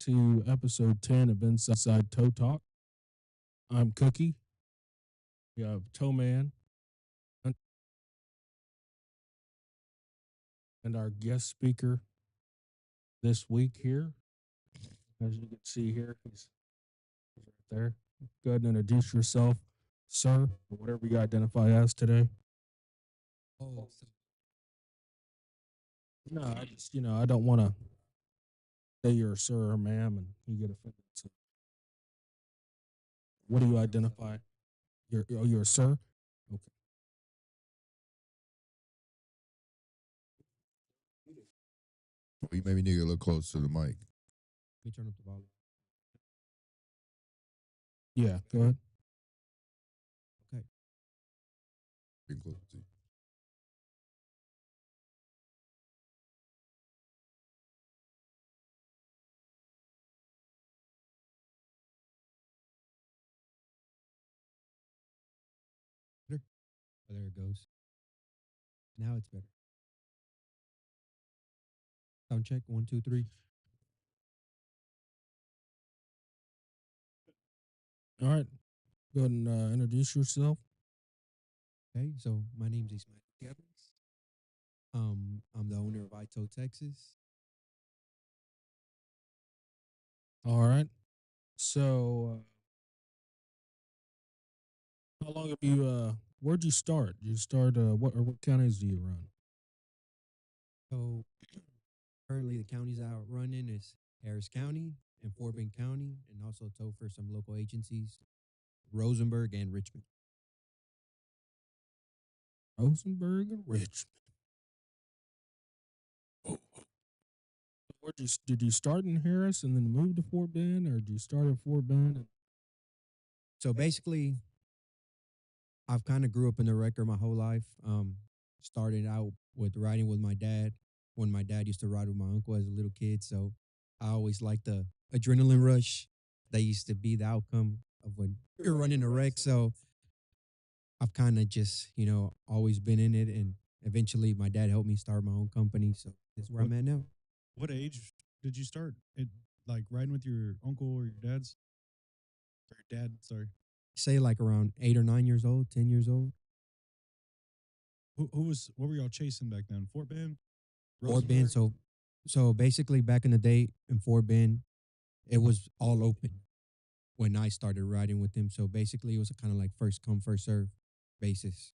to episode 10 of Inside Toe Talk. I'm Cookie. We have Toe Man and our guest speaker this week here. As you can see here, he's right there. Go ahead and introduce yourself, sir, or whatever you identify as today. Oh, No, I don't want to say you're a sir or ma'am and you get offended. So what do you identify? You're a sir? Okay. Well, you maybe need to get a little closer to the mic. let me turn up the volume. Yeah, go ahead. Okay. Getting closer to you. Better? Oh, there it goes. Now it's better. Sound check. 1, 2, 3. All right. Go ahead and introduce yourself. Okay, so my name's Ismael Gutierrez. I'm the owner of Ito, Texas. All right. So, how long have you? Where'd you start? You start. What counties do you run? So currently the counties I running is Harris County and Fort Bend County, and also tow for some local agencies, Rosenberg and Richmond. Rosenberg and Richmond. Did you start in Harris and then move to Fort Bend, or did you start at Fort Bend? So basically, I've kind of grew up in the wrecker my whole life. Started out with riding with my dad when my dad used to ride with my uncle as a little kid. So I always liked the adrenaline rush that used to be the outcome of when you're running a wreck. So I've kind of just, always been in it. And eventually my dad helped me start my own company. So that's where I'm at now. What age did you start it, like riding with your uncle or your dad's? Or your dad, sorry. Say like around 8 or 9 years old, 10 years old. What were y'all chasing back then? Fort Bend? Fort Bend. So basically back in the day in Fort Bend, it was all open when I started riding with him. So basically, it was a kind of like first come, first serve basis.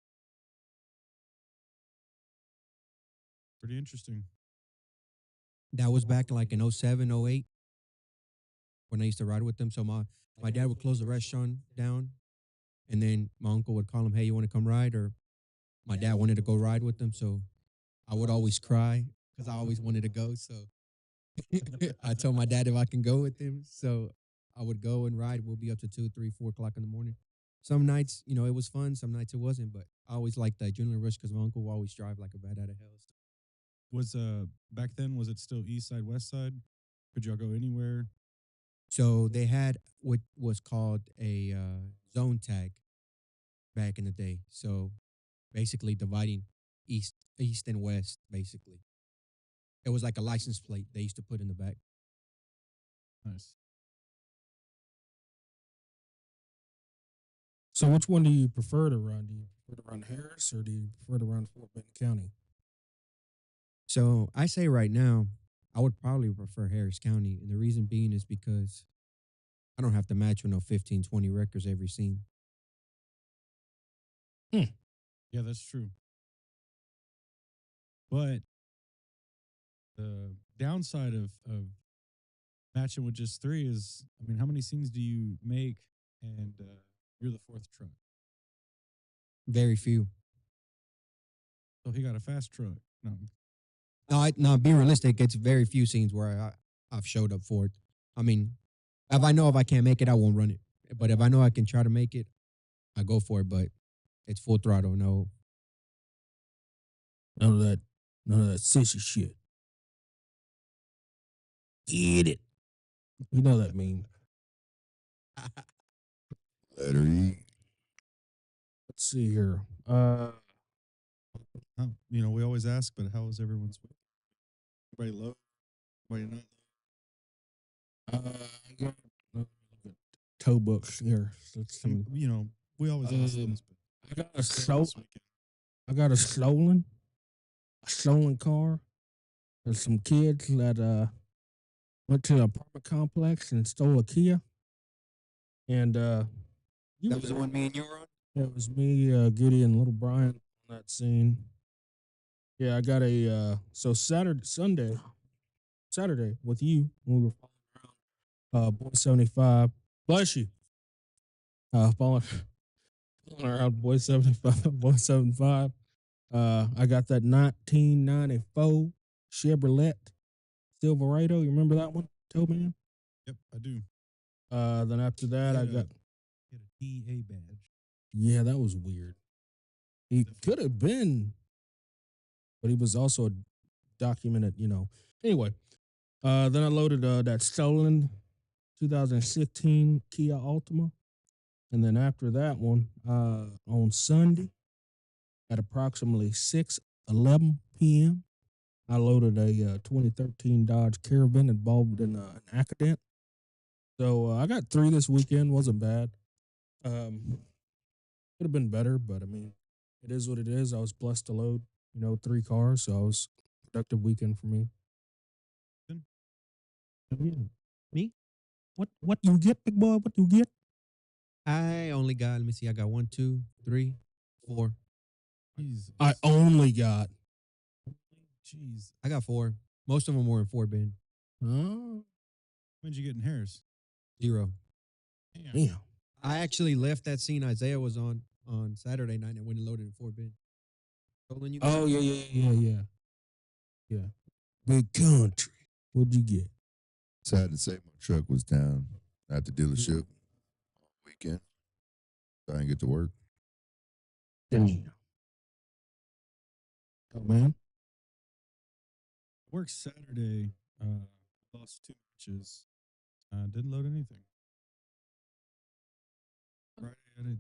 Pretty interesting. That was back like in '07, '08 when I used to ride with them. So my dad would close the restaurant down, and then my uncle would call him, "Hey, you want to come ride?" Or my dad wanted to go ride with them, so I would always cry because I always wanted to go. So I told my dad if I can go with him, so I would go and ride. We'll be up to 2, 3, 4 o'clock in the morning. Some nights, it was fun. Some nights it wasn't, but I always liked the adrenaline rush because my uncle would always drive like a bat out of hell. Was back then was it still east side, west side? Could y'all go anywhere? So they had what was called a zone tag back in the day. So basically dividing east and west. Basically, it was like a license plate they used to put in the back. Nice. So, which one do you prefer to run? Do you prefer to run Harris, or do you prefer to run Fort Bend County? So I say right now, I would probably prefer Harris County, and the reason being is because I don't have to match with no 15, 20 records every scene. Yeah, that's true. But the downside of matching with just three is, I mean, how many scenes do you make, and you're the fourth truck? Very few. So he got a fast truck. No, No, be realistic. It's very few scenes where I've showed up for it. I mean, if I know if I can't make it, I won't run it. But if I know I can try to make it, I go for it. But it's full throttle. No, None of that, none of that sissy shit. Get it? You know that meme. Letter E. Let's see here. we always ask, but how is everyone's week? Everybody low? Everybody not? I got toe books here. Let's see. You know, we always ask Um, this, but I got a stay this weekend. I got a stolen car. There's some kids that went to an apartment complex and stole a Kia. And you That were was the there. one me and you were on. It was me, Goody, and little Brian on that scene. Yeah, I got a so Saturday with you when we were following around Boy 75. Bless you. Following around Boy 75, Boy 75. I got that 1994 Chevrolet Silverado. You remember that one, Toe Man? Yep, I do. Then after that, I got Get a DA badge. yeah, that was weird. He could have been, but he was also a documented, you know. Anyway, then I loaded that stolen 2016 Kia Altima, and then after that one, on Sunday at approximately 6:11 p.m., I loaded a 2013 Dodge Caravan involved in an accident. So I got 3 this weekend. Wasn't bad. Could have been better, but I mean, it is what it is. I was blessed to load, 3 cars, so it was a productive weekend for me. Good. Yeah. Me? What you get, big boy? What you get? I only got. Let me see. I got 1, 2, 3, 4. Jesus. I only got. Jeez. I got 4. Most of them were in 4 bin. Oh, When'd you get in Harris? 0. Damn. damn. I actually left that scene Isaiah was on Saturday night and went and loaded in 4 bin. Stolen you guys? Oh, yeah. Yeah. Big country. What'd you get? Sad to say, my truck was down at the dealership weekend. So I didn't get to work. Damn. Oh, man. Worked Saturday. Lost 2 matches. Didn't load anything. Friday, I did.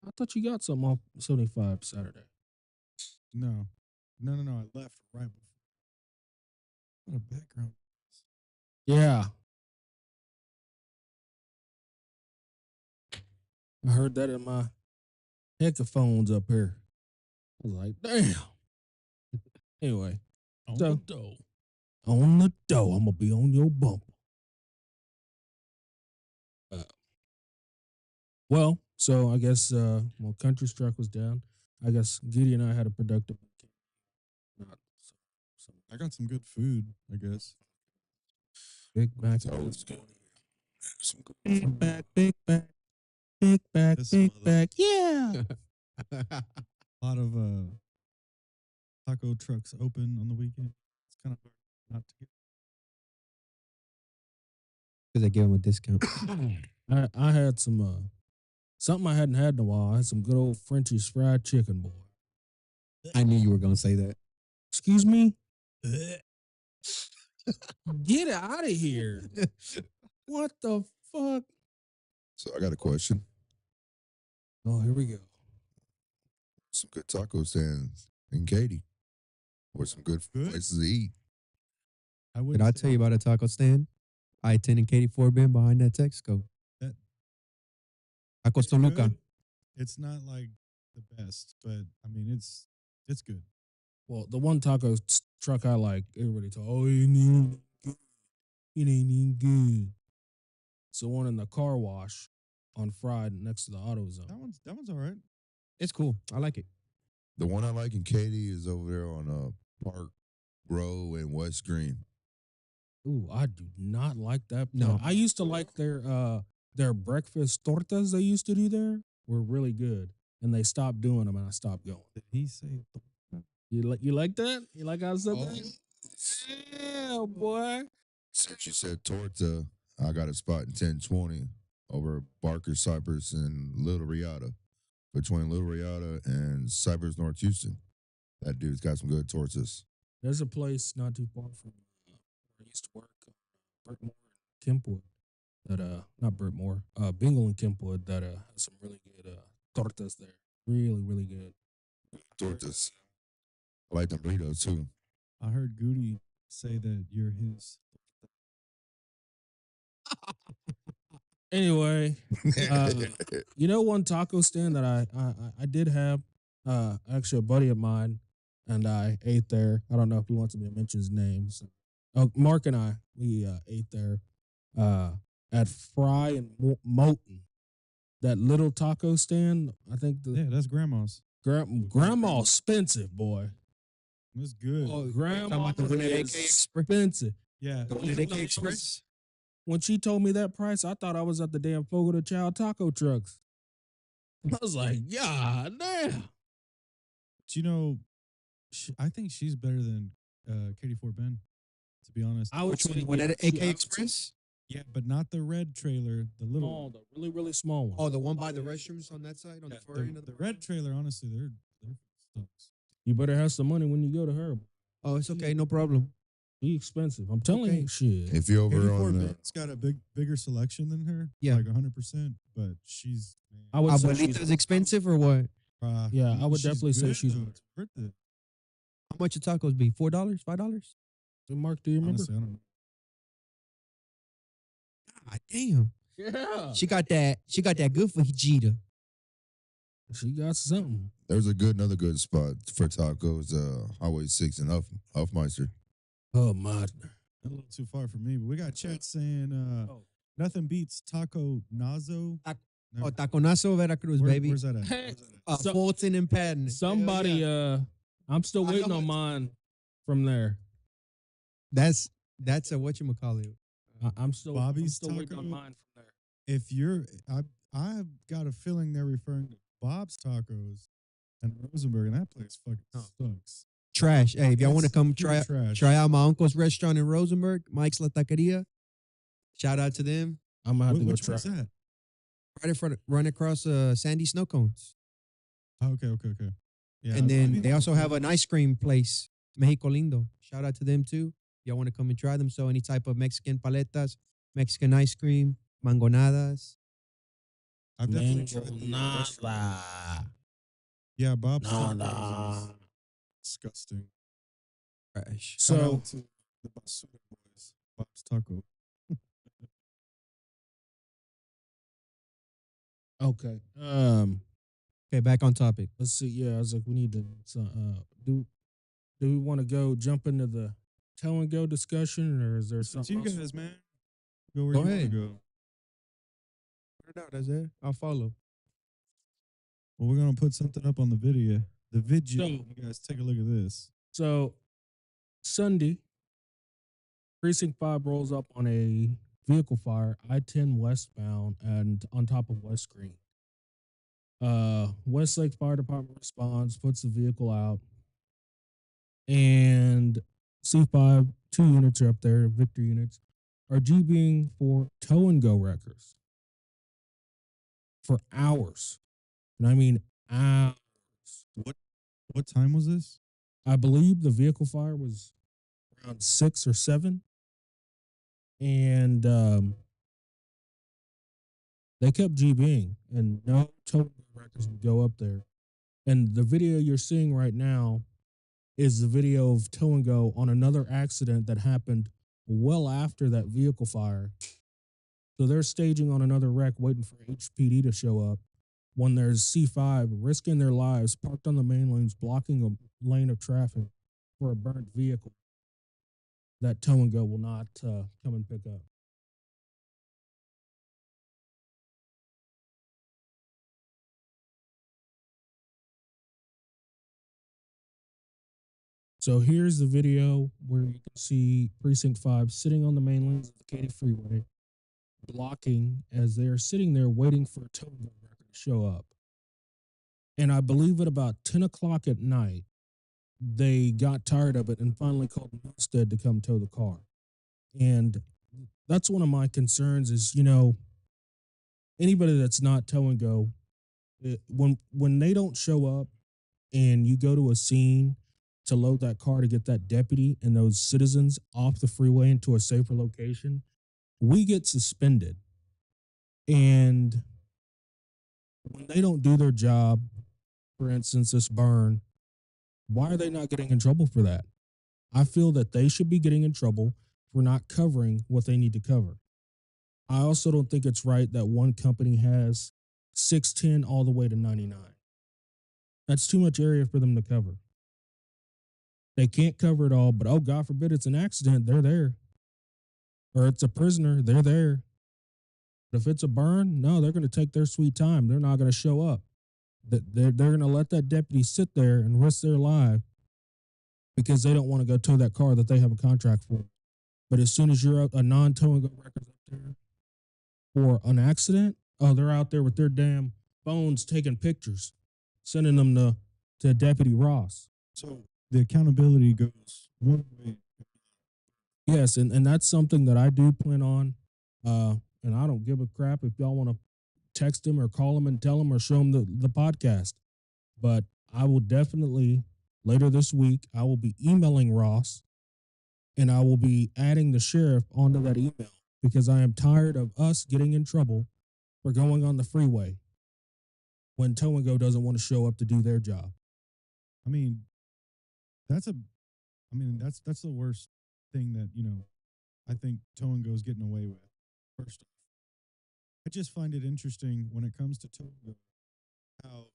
I thought you got something off 75 Saturday. No. I left right before. What a background. Yeah. I heard that in my headphones up here. I was like, damn. Anyway, On So- the dough. on the dough, I'm going to be on your bumper. Well, so I guess, Country's truck was down. I guess Giddy and I had a productive weekend. Not so I got some good food, I guess. big back. It's always good. Some good Big back, big back, big back, This big mother- back. Yeah. A lot of taco trucks open on the weekend. It's kind of hard not to get. Because they gave him a discount. I had some something I hadn't had in a while. I had some good old Frenchie's fried chicken, boy. I knew you were going to say that. Excuse me? Get out of here. What the fuck? So I got a question. Oh, here we go. Some good taco stands in Katy. Or some good Good? places to eat. I Did would I tell you about a taco stand? I-10 and Katy 4 bin behind that Texaco. That- Tacos Toluca. It's not like the best, but I mean it's good. Well, the one taco truck I like, everybody told, oh, it ain't even good. It ain't even good. It's the one in the car wash on Friday next to the AutoZone. That one's all right. It's cool. I like it. The one I like in Katy is over there on Park Row and West Green. Ooh, I do not like that. No. I used to like their breakfast tortas they used to do there were really good, and they stopped doing them, and I stopped going. Did he say? You like that? You like how I said Oh. that? Yeah, boy. Since you said torta, I got a spot in 1020 over Barker, Cypress, and Little Riata. Between Little Riata and Cypress, North Houston. That dude's got some good tortas. There's a place not too far from where I used to work, Burtmore and Kempwood. That not Burtmore, Bingle and Kempwood. That has some really good tortas there. Really, really good. Tortas. I like them burritos too. I heard Goody say that you're his. Anyway, you know one taco stand that I did have. Actually, a buddy of mine and I ate there. I don't know if he wants me to mention his name. So, oh, Mark and we ate there at Fry and Moulton. That little taco stand. I think the Yeah, that's grandma's. grandma expensive, boy. That's good. Oh, Grandma about the one at AK is Express? expensive. Yeah. The one at AK Express? When she told me that price, I thought I was at the damn Fogo de Chao taco trucks. I was like, yeah, damn. Do you know? I think she's better than Katie Fort Ben. To be honest. I would Which one? say, The one yeah, at she- AK I would say Express? Yeah, but not the red trailer. The little. Small, the really, really small one. Oh, the one by the restrooms on that side, on Yeah, the far end of the the red trailer. Honestly, they're sucks. You better have some money when you go to her. Oh, it's okay, no problem. She expensive. I'm telling Okay. you, shit. If you're Katie over Fort on the, Ben's got a bigger selection than her. Yeah. like 100%. But she's. I would say Abuelita's she's, expensive or what? Yeah, I would definitely say good, she's- though. It's worth it. How much the tacos be? $4? $5? Mark, do you remember? Honestly, I don't know. God damn. Yeah. She got that good for Vegeta. She got something. there's another good spot for tacos, Highway 6 and Huffmeister. Oh, my. A little too far for me, but we got chat saying Oh. nothing beats Taco Nazo. Oh, Taconazo, Veracruz, baby. Where's that at? Hey, Where's that at? So- Fulton and Patton. Somebody, I'm still I waiting know on it. mine from there. That's a whatchamacallit. I'm still Bobby's I'm still waiting on Taco? mine from there. If you're, I've got a feeling they're referring to Bob's Tacos and Rosenberg, and that place fucking sucks. Trash. Hey, if y'all want to It's come pure trash. try out my uncle's restaurant in Rosenberg, Mike's La Taqueria. Shout out to them. I'm gonna have to go Which try. one's that? Right in front, run across Sandy Snow Cones. Oh, okay. Yeah, And I then mean, they also have an ice cream place, Mexico Lindo. Shout out to them too. Y'all want to come and try them? So any type of Mexican paletas, Mexican ice cream, mangonadas. I've definitely tried the Mango restaurant. nada. Yeah, Bob's Tacos Nada. is disgusting. Trash. Shout So out to the Basura Boys, Bob's Taco. okay. Okay, back on topic. Let's see. Yeah, I was like, we need to. Do we want to go jump into the tell and go discussion, or is there It's something you else? guys, man. Go where Go you want ahead. to go. Put it out, that's it. I'll follow. Well, we're gonna put something up on the video. The video. So- You guys take a look at this. So Sunday, Precinct 5 rolls up on a vehicle fire, I-10 westbound and on top of West Green. Westlake Fire Department responds, puts the vehicle out, and C5, 2 units are up there, Victor units, are GBing for tow and go wreckers for hours. And I mean hours. What time was this? I believe the vehicle fire was around 6 or 7. And they kept GBing, and no tow records would go up there. And the video you're seeing right now is the video of tow and go on another accident that happened well after that vehicle fire. So they're staging on another wreck, waiting for HPD to show up. When there's C5 risking their lives, parked on the main lanes, blocking a lane of traffic for a burnt vehicle that tow and go will not come and pick up. So here's the video where you can see Precinct 5 sitting on the main lanes of the Katy Freeway, blocking as they are sitting there waiting for a tow and go wrecker to show up. And I believe at about 10 o'clock at night, they got tired of it and finally called Newstead to come tow the car. And that's one of my concerns is, anybody that's not tow and go, when they don't show up and you go to a scene to load that car to get that deputy and those citizens off the freeway into a safer location, we get suspended. And when they don't do their job, for instance, this burn, why are they not getting in trouble for that? I feel that they should be getting in trouble for not covering what they need to cover. I also don't think it's right that one company has 610 all the way to 99. That's too much area for them to cover. They can't cover it all, but oh, God forbid it's an accident, they're there. Or it's a prisoner, they're there. But if it's a burn, no, they're going to take their sweet time. They're not going to show up. They're going to let that deputy sit there and risk their life because they don't want to go tow that car that they have a contract for. But as soon as you're a non-tow and go record up there for an accident, oh, they're out there with their damn phones taking pictures, sending them to Deputy Ross. So the accountability goes one way. Yes, and that's something that I do plan on. And I don't give a crap if y'all want to text him or call him and tell him or show him the podcast. But I will definitely later this week, I will be emailing Ross and I will be adding the sheriff onto that email because I am tired of us getting in trouble for going on the freeway when Tow and Go doesn't want to show up to do their job. I mean, that's the worst thing that, I think Tow and Go is getting away with. First off, I just find it interesting when it comes to Tow and Go, how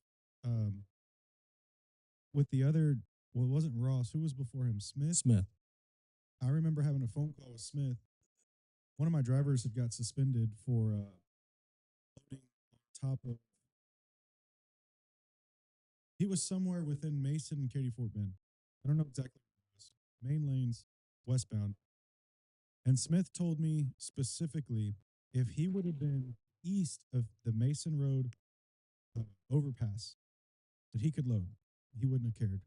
with the other, well, it wasn't Ross. Who was before him? Smith. I remember having a phone call with Smith. One of my drivers had got suspended for loading on top of. He was somewhere within Mason and Katy Fort Bend. I don't know exactly where it was. Main lanes, westbound. And Smith told me specifically if he would have been east of the Mason Road overpass, that he could load. He wouldn't have cared.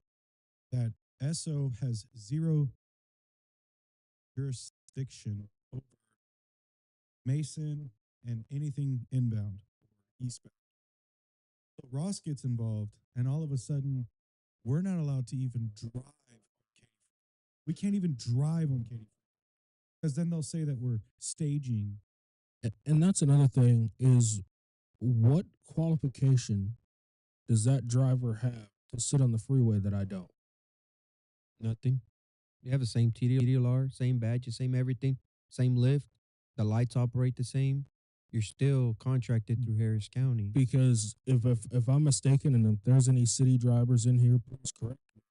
That SO has zero jurisdiction over Mason and anything inbound or eastbound. So Ross gets involved, and all of a sudden, we're not allowed to even drive on Katy. We can't even drive on Katy because then they'll say that we're staging. And that's another thing is what qualification does that driver have to sit on the freeway that I don't? Nothing. You have the same TDLR, same badges, same everything, same lift. The lights operate the same. You're still contracted through Harris County. Because if I'm mistaken and if there's any city drivers in here, please correct me.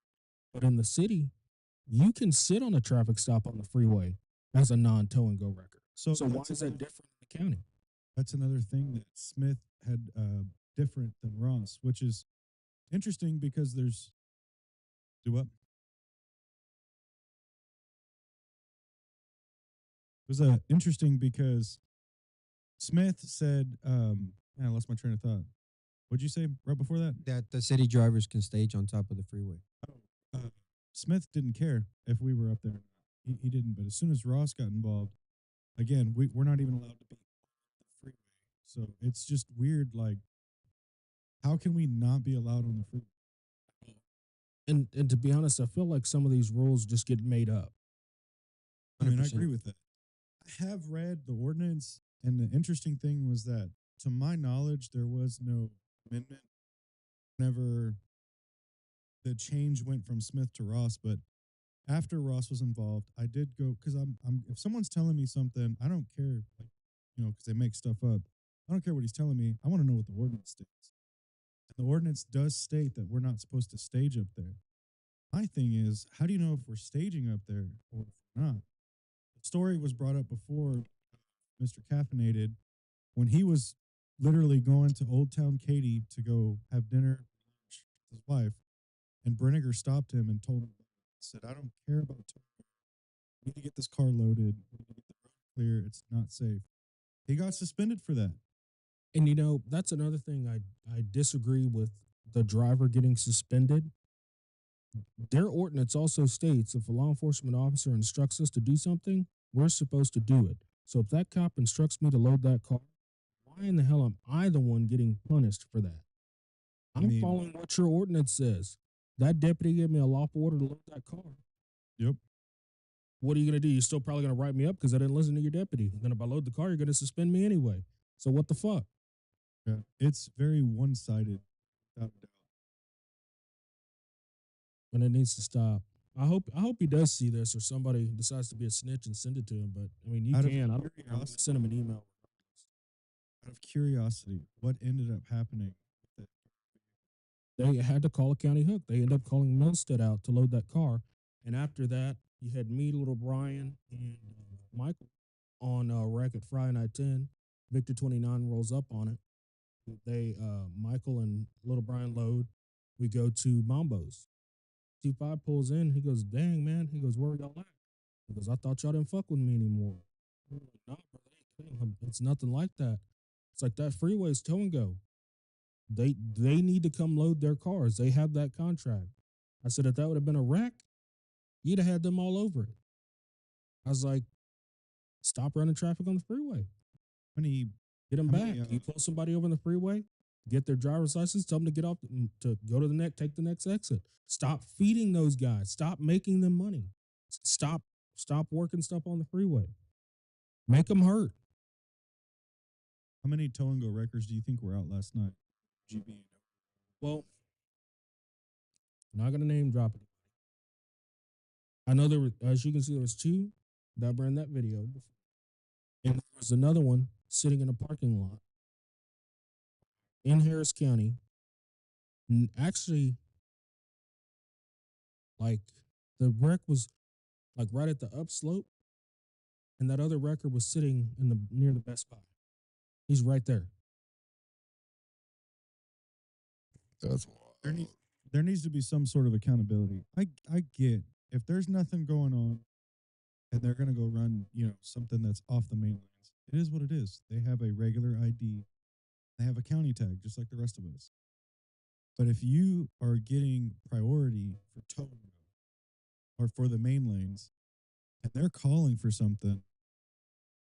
But in the city, you can sit on a traffic stop on the freeway as a non-tow and go record. So why that's is that different in the county? That's another thing that Smith had different than Ross, which is interesting because there's do what? It was interesting because Smith said, I lost my train of thought. What'd you say right before that? That the city drivers can stage on top of the freeway. Smith didn't care if we were up there. He didn't. But as soon as Ross got involved, again, we're not even allowed to be on the freeway. So it's just weird. Like, how can we not be allowed on the freeway? And to be honest, I feel like some of these rules just get made up. I mean, I 100%. agree with that. I have read the ordinance, and the interesting thing was that, to my knowledge, there was no amendment whenever the change went from Smith to Ross. But after Ross was involved, I did go because I'm if someone's telling me something, I don't care, like, because they make stuff up. I don't care what he's telling me. I want to know what the ordinance states. And the ordinance does state that we're not supposed to stage up there. My thing is, how do you know if we're staging up there or if we're not? The story was brought up before, Mr. Caffeinated, when he was literally going to Old Town Katy to go have dinner with his wife, and Brenniger stopped him and told him, said, I don't care about towing. We need to get this car loaded. We need to get the road clear. It's not safe. He got suspended for that. And that's another thing I disagree with the driver getting suspended. Their ordinance also states if a law enforcement officer instructs us to do something, we're supposed to do it. So if that cop instructs me to load that car, why in the hell am I the one getting punished for that? I'm following what your ordinance says. That deputy gave me a lawful order to load that car. Yep. What are you going to do? You're still probably going to write me up because I didn't listen to your deputy. And then if I load the car, you're going to suspend me anyway. So what the fuck? Yeah. It's very one-sided, without a doubt. And it needs to stop. I hope he does see this or somebody decides to be a snitch and send it to him. But I mean, you Out of can. I don't curiosity- send him an email. Out of curiosity, what ended up happening? With They had to call a county hook. They ended up calling Milstead out to load that car. And after that, you had me, little Brian, and Michael on wreck at Friday Night 10. Victor 29 rolls up on it. They, Michael and little Brian load. We go to Mambo's. T5 pulls in. He goes, dang, man. He goes, where y'all at? He goes, I thought y'all didn't fuck with me anymore. I'm like, nah, bro, they ain't kidding. It's nothing like that. It's like that freeway's tow and go. They need to come load their cars. They have that contract. I said, if that would have been a wreck, you'd have had them all over it. I was like, stop running traffic on the freeway. many Get them How back. many, You pull somebody over on the freeway, get their driver's license, tell them to get off, to go to the next, take the next exit. Stop feeding those guys. Stop making them money. Stop working stuff on the freeway. Make them hurt. how many tow and go wreckers do you think were out last night? GB. Well, I'm not gonna name drop it. I know there were, as you can see, there was two that were in that video, and there was another one sitting in a parking lot in Harris County. Actually, like the wreck was like right at the upslope, and that other wrecker was sitting in the near the Best Buy. He's right there. That's There, wild. need, there needs to be some sort of accountability. I get if there's nothing going on, and they're gonna go run, something that's off the main lines. It is what it is. They have a regular ID. They have a county tag, just like the rest of us. But if you are getting priority for towing or for the main lanes, and they're calling for something,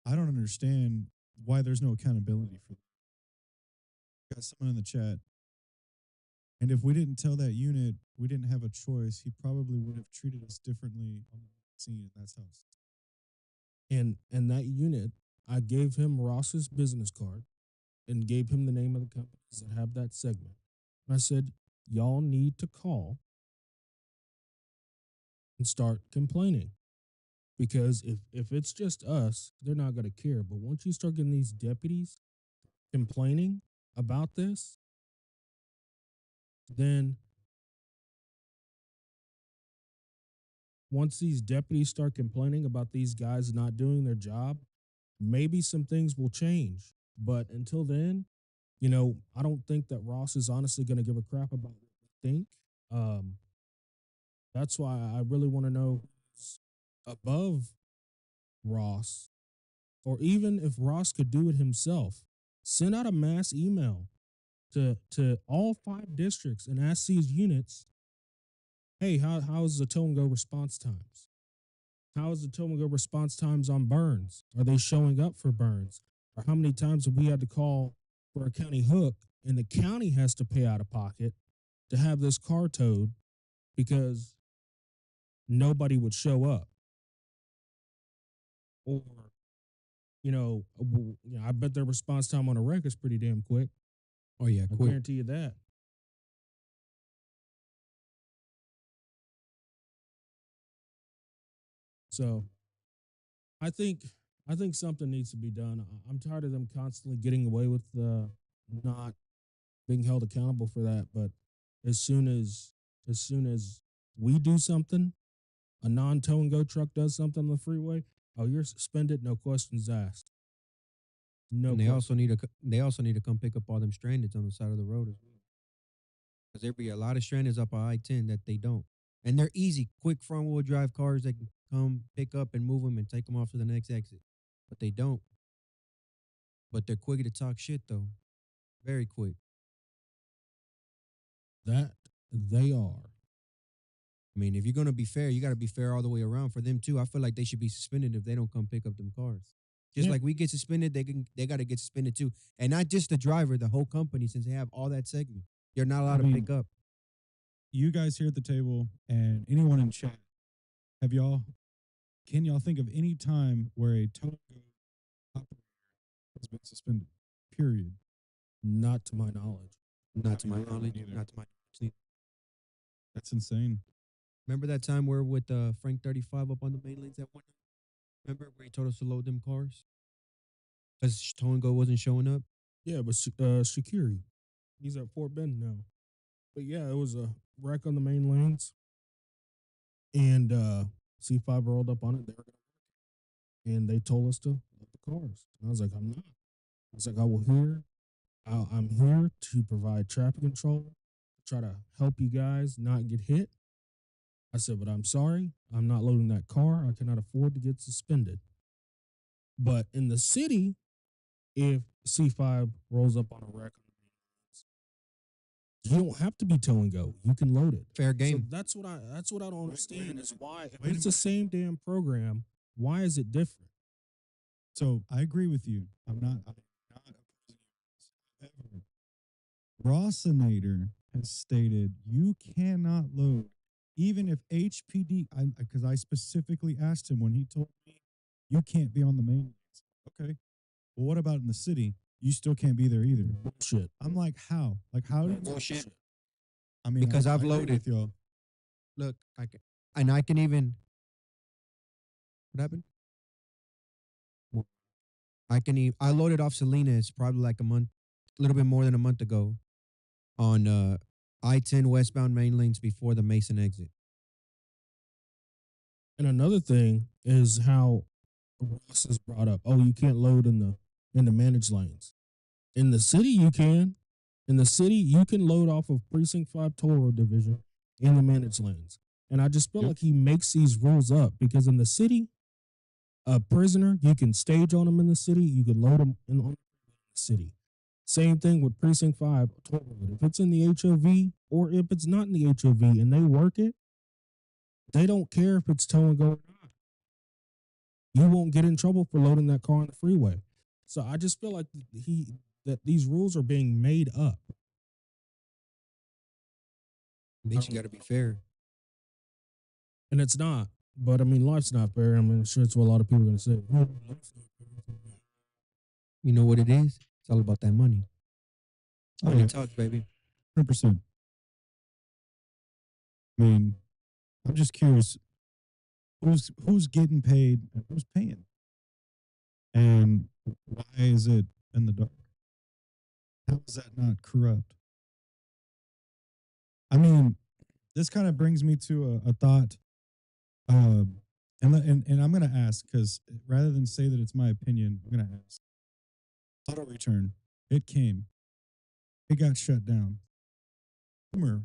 I don't understand why there's no accountability for that. Got someone in the chat. And if we didn't tell that unit we didn't have a choice, he probably would have treated us differently on the scene. That's how. And that unit, I gave him Ross's business card and gave him the name of the companies that have that segment. And I said, y'all need to call and start complaining. Because if it's just us, they're not going to care. But once you start getting these deputies complaining about this, then once these deputies start complaining about these guys not doing their job, maybe some things will change. But until then, I don't think that Ross is honestly going to give a crap about what we think. That's why I really want to know who's above Ross, or even if Ross could do it himself, send out a mass email to all 5 districts and ask these units, hey, how's the tow and go response times? How is the tow and go response times on burns? Are they showing up for burns? Or how many times have we had to call for a county hook and the county has to pay out of pocket to have this car towed because nobody would show up? Or, I bet their response time on a wreck is pretty damn quick. Oh yeah, I quick. guarantee you that. So I think something needs to be done. I'm tired of them constantly getting away with not being held accountable for that. But as soon as we do something, a non-tow and go truck does something on the freeway, oh, you're suspended, no questions asked. No. And they also need to come pick up all them strandeds on the side of the road as well. Because there be a lot of strandeds up on I-10 that they don't. And they're easy, quick front wheel drive cars that can come pick up and move them and take them off to the next exit. But they don't. But they're quick to talk shit though. Very quick. That they are. I mean, if you're gonna be fair, you gotta be fair all the way around for them too. I feel like they should be suspended if they don't come pick up them cars. Just Yeah. like we get suspended, they gotta get suspended too. And not just the driver, the whole company, since they have all that segment. You're not allowed to mean, pick up. You guys here at the table and anyone in chat, can y'all think of any time where a tow and go operator has been suspended? Period. Not to my knowledge. Not to I my mean, knowledge. neither. Not to my knowledge. That's insane. Remember that time where with Frank 35 up on the main lanes that one night? Remember where he told us to load them cars? Because tow and go wasn't showing up? Yeah, but Shakiri, he's at Fort Bend now. But yeah, it was a wreck on the main lanes, and C5 rolled up on it. And they told us to load the cars. And I was like, I'm not. I was like, I'm here to provide traffic control, try to help you guys not get hit. I said, but I'm sorry, I'm not loading that car. I cannot afford to get suspended. But in the city, if C5 rolls up on a wreck, you don't have to be tow and go. You can load it. Fair So game. that's what I don't understand is why if Wait a it's the same damn program, why is it different? So I agree with you. I'm not opposing you. However, Rossinator has stated you cannot load, even if HPD. Because I specifically asked him when he told me you can't be on the main lanes. Okay, well, what about in the city? You still can't be there either. Bullshit. I'm like, how? Like, how do you? Bullshit. I mean, Because I've agree loaded. with y'all. Look, I can even. What happened? I loaded off Salinas probably like a little bit more than a month ago, on I-10 westbound main lanes before the Mason exit. And another thing is how Ross has brought up, oh, you can't load in the managed lanes. In the city, you can. In the city, you can load off of Precinct 5 Toll Road Division in the managed lanes. And I just feel Yep. like he makes these rules up because in the city, a prisoner, you can stage on them in the city, you can load them in the city. Same thing with Precinct 5 Toll Road. If it's in the HOV or if it's not in the HOV and they work it, they don't care if it's tow and go or not. You won't get in trouble for loading that car on the freeway. So I just feel like that these rules are being made up. At least you got to be fair. And it's not. But I mean, life's not fair. I mean, I'm sure it's what a lot of people are going to say. You know what it is? It's all about that money. Oh, Money yeah. talks, baby. 100%. I mean, I'm just curious who's getting paid and who's paying, and why is it in the dark? How is that not corrupt? I mean, this kind of brings me to a thought, and I'm gonna ask because rather than say that it's my opinion, I'm gonna ask. Auto return, it came, it got shut down. Rumor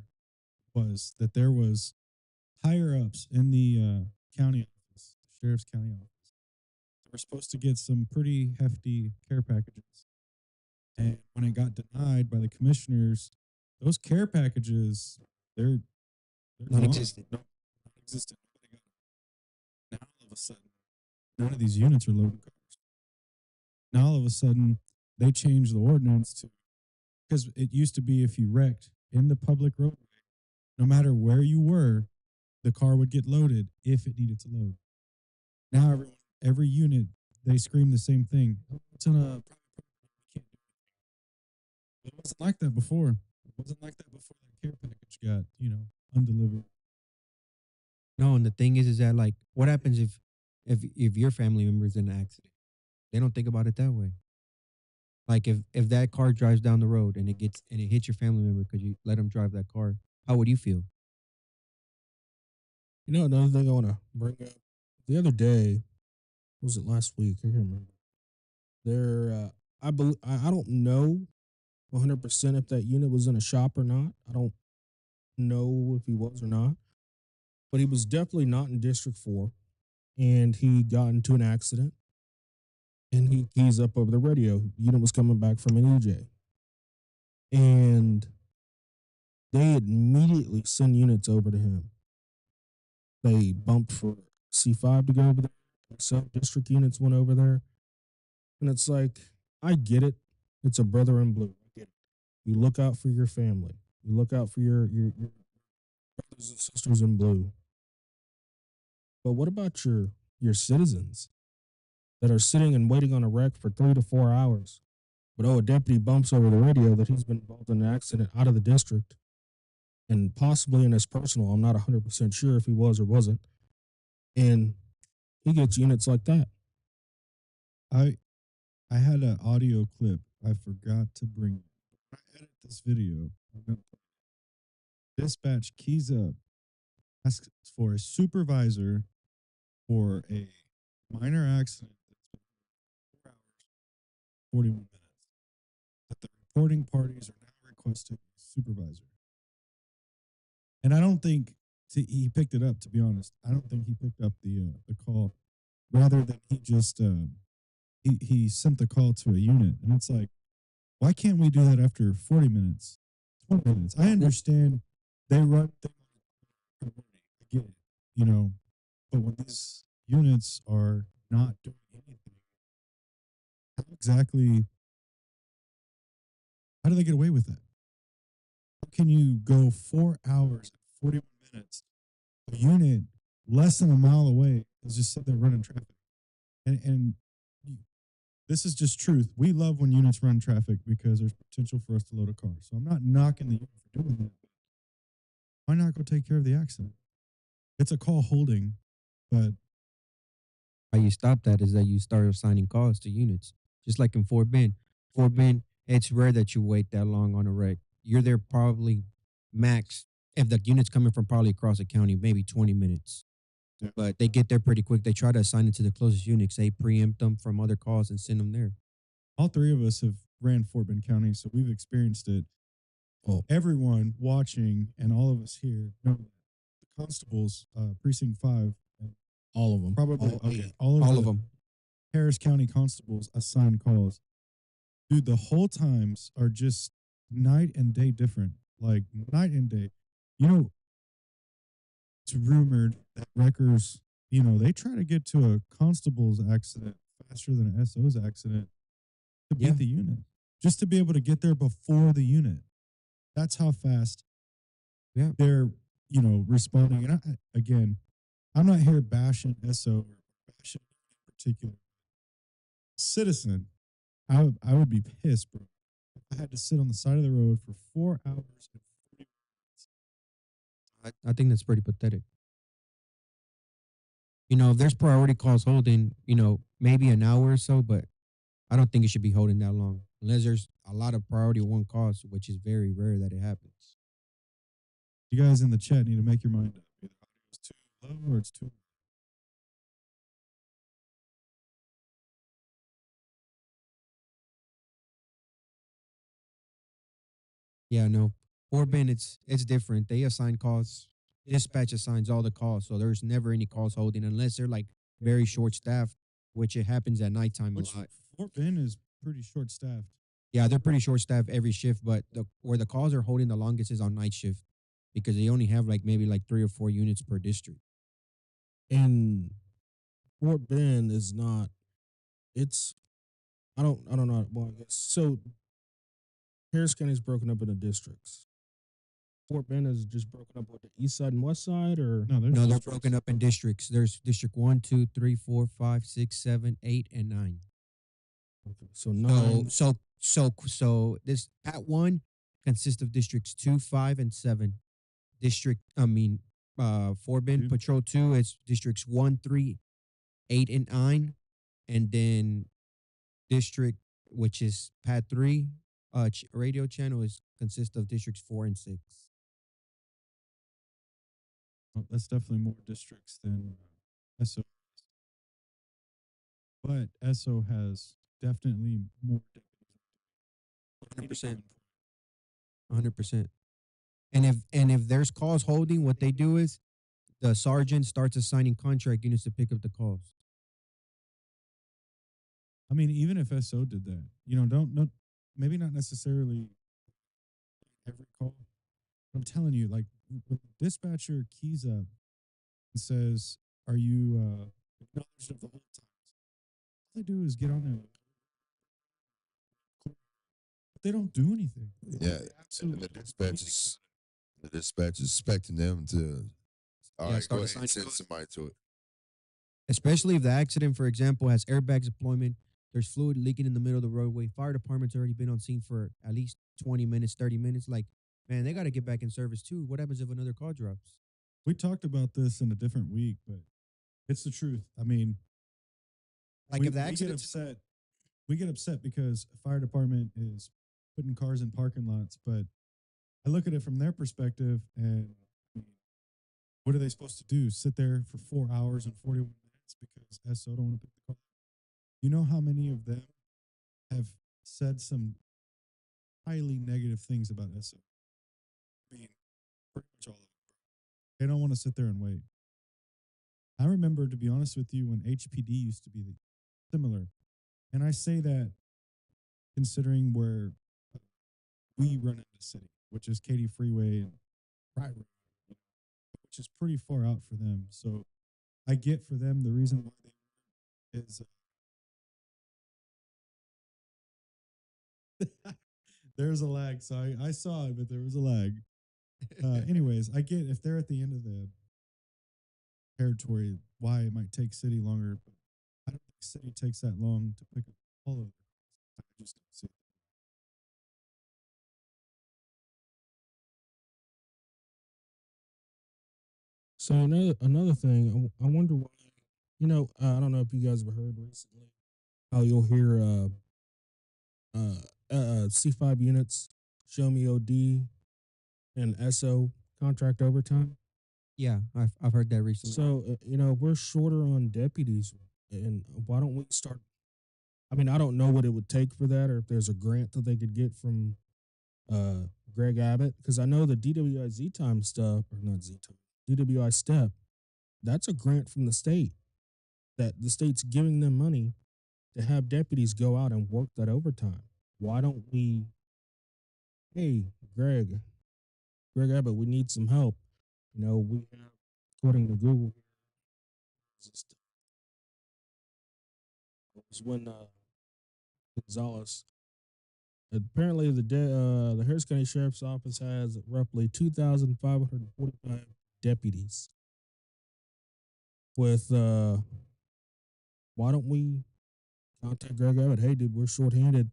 was that there was higher ups in the county office, the sheriff's county office. They were supposed to get some pretty hefty care packages. And when it got denied by the commissioners, those care packages, they're gone. Non-existent. No, non-existent. Nobody got them. Now all of a sudden, none of these units are loading cars. Now all of a sudden, they changed the ordinance to, because it used to be if you wrecked in the public roadway, no matter where you were, the car would get loaded if it needed to load. Now every unit, they scream the same thing. "Oh, it's in a private property, you can't do anything." It wasn't like that before. It wasn't like that before that care package got, undelivered. No, and the thing is that like, what happens if your family member is in an accident? They don't think about it that way. Like if that car drives down the road and it hits your family member because you let them drive that car, how would you feel? You know, another thing I want to bring up. The other day, was it last week? I can't remember. I don't know 100% if that unit was in a shop or not. I don't know if he was or not, but he was definitely not in District 4, and he got into an accident, and he keys up over the radio. Unit was coming back from an EJ, and they immediately send units over to him. They bumped for C5 to go over there. Some district units went over there. And it's like, I get it. It's a brother in blue. I get it. You look out for your family. You look out for your brothers and sisters in blue. But what about your citizens that are sitting and waiting on a wreck for 3 to 4 hours? But a deputy bumps over the radio that he's been involved in an accident out of the district and possibly in his personal. I'm not 100% sure if he was or wasn't. And he gets units like that. I had an audio clip I forgot to bring it. When I edit this video, I'm gonna put dispatch keys up, asks for a supervisor for a minor accident that's been 4 hours, 41 minutes. That the reporting parties are now requesting a supervisor. And I don't think he picked it up. To be honest, I don't think he picked up the call. Rather than he just he sent the call to a unit, and it's like, why can't we do that after 40 minutes, 20 minutes? I understand they run things on priority. I get it, you know, but when these units are not doing anything, how exactly how do they get away with that? How can you go 4 hours and 41 minutes? A unit less than a mile away is just sitting there running traffic. And this is just truth. We love when units run traffic because there's potential for us to load a car. So I'm not knocking the unit for doing that. Why not go take care of the accident? It's a call holding, but How you stop that is that you start assigning calls to units, just like in Fort Bend. Fort Bend, it's rare that you wait that long on a wreck. You're there probably max if the unit's coming from probably across the county, maybe 20 minutes. Yeah. But they get there pretty quick. They try to assign it to the closest unit. They preempt them from other calls and send them there. all three of us have ran Fort Bend County, so we've experienced it. Oh. Everyone watching and all of us here know that the constables, precinct 5, and All of them. probably All eight. all All the of them. Harris County constables assign calls. Dude, the whole times are just night and day different. Like night and day. You know, it's rumored that wreckers, they try to get to a constable's accident faster than an SO's accident to beat Yeah. the unit. Just to be able to get there before the unit. That's how fast they're, responding. And again, I'm not here bashing SO or bashing in particular. Citizen, I would be pissed, bro. If I had to sit on the side of the road for 4 hours and 40 minutes. I think that's pretty pathetic. If there's priority calls holding, maybe an hour or so, but I don't think it should be holding that long unless there's a lot of priority one calls, which is very rare that it happens. You guys in the chat need to make your mind up. Either audio's too low or it's too. Yeah, no. Fort Bend, it's different. They assign calls. Dispatch assigns all the calls, so there's never any calls holding unless they're like very short staffed, which it happens at nighttime Which a lot. Fort Bend is pretty short staffed. Yeah, they're pretty short staffed every shift, but where the calls are holding the longest is on night shift because they only have maybe 3 or 4 units per district. And Fort Bend is not. It's. I don't know. Well, I guess so. Harris County is broken up into districts. Fort Bend is just broken up with the east side and west side, or No, No, they're districts. broken up in districts. There's district 1, 2, 3, 4, 5, 6, 7, 8, and 9. okay, so nine. So this Pat 1 consists of districts 2, 5, and 7. Fort Bend Two. Patrol 2 is districts 1, 3, 8, and 9, and then district, which is Pat 3, radio channel consists of districts 4 and 6. Well, that's definitely more districts than SO. But SO has definitely more deputies. 100%. 100%. And if there's calls holding, what they do is the sergeant starts assigning contract units to pick up the calls. I mean, even if SO did that, don't maybe not necessarily every call. But I'm telling you, like when the dispatcher keys up and says, "Are you acknowledged of the whole time?" All they do is get on there, but they don't do anything. Yeah, They and absolutely the don't do dispatch anything is about the dispatch is expecting them to. All Yeah, right, start go ahead assigning and send codes. somebody to it. Especially if the accident, for example, has airbags deployment, there's fluid leaking in the middle of the roadway. Fire department's already been on scene for at least 20 minutes, 30 minutes. Like, man, they got to get back in service too. What happens if another call drops? We talked about this in a different week, but it's the truth. I mean, Like we, if the we get accident, upset we get upset because a fire department is putting cars in parking lots, but I look at it from their perspective, and I mean, what are they supposed to do? Sit there for 4 hours and 41 minutes because SO don't want to pick the car? You know how many of them have said some highly negative things about SO? I mean, pretty much all of them. They don't want to sit there and wait. I remember, to be honest with you, when HPD used to be similar. And I say that considering where we run into the city, which is Katy Freeway and Pride Road, which is pretty far out for them. So I get for them the reason why they is there's a lag. So I saw it, but there was a lag. Anyways, I get if they're at the end of the territory, why it might take city longer. But I don't think city takes that long to pick up all of their cars. I just don't see it. So another thing, I wonder why. I don't know if you guys have heard recently how you'll hear C5 units, show me OD, and SO contract overtime. Yeah, I've heard that recently. So we're shorter on deputies, and why don't we start? I mean, I don't know what it would take for that, or if there's a grant that they could get from Greg Abbott, because I know the DWI Z time stuff, or not Z time, DWI step. That's a grant from the state that the state's giving them money to have deputies go out and work that overtime. Why don't we? Hey, Greg Abbott, we need some help. We have, according to Google, it was when Gonzalez. Apparently, the Harris County Sheriff's Office has roughly 2,545 deputies. With why don't we contact Greg Abbott? Hey, dude, we're shorthanded.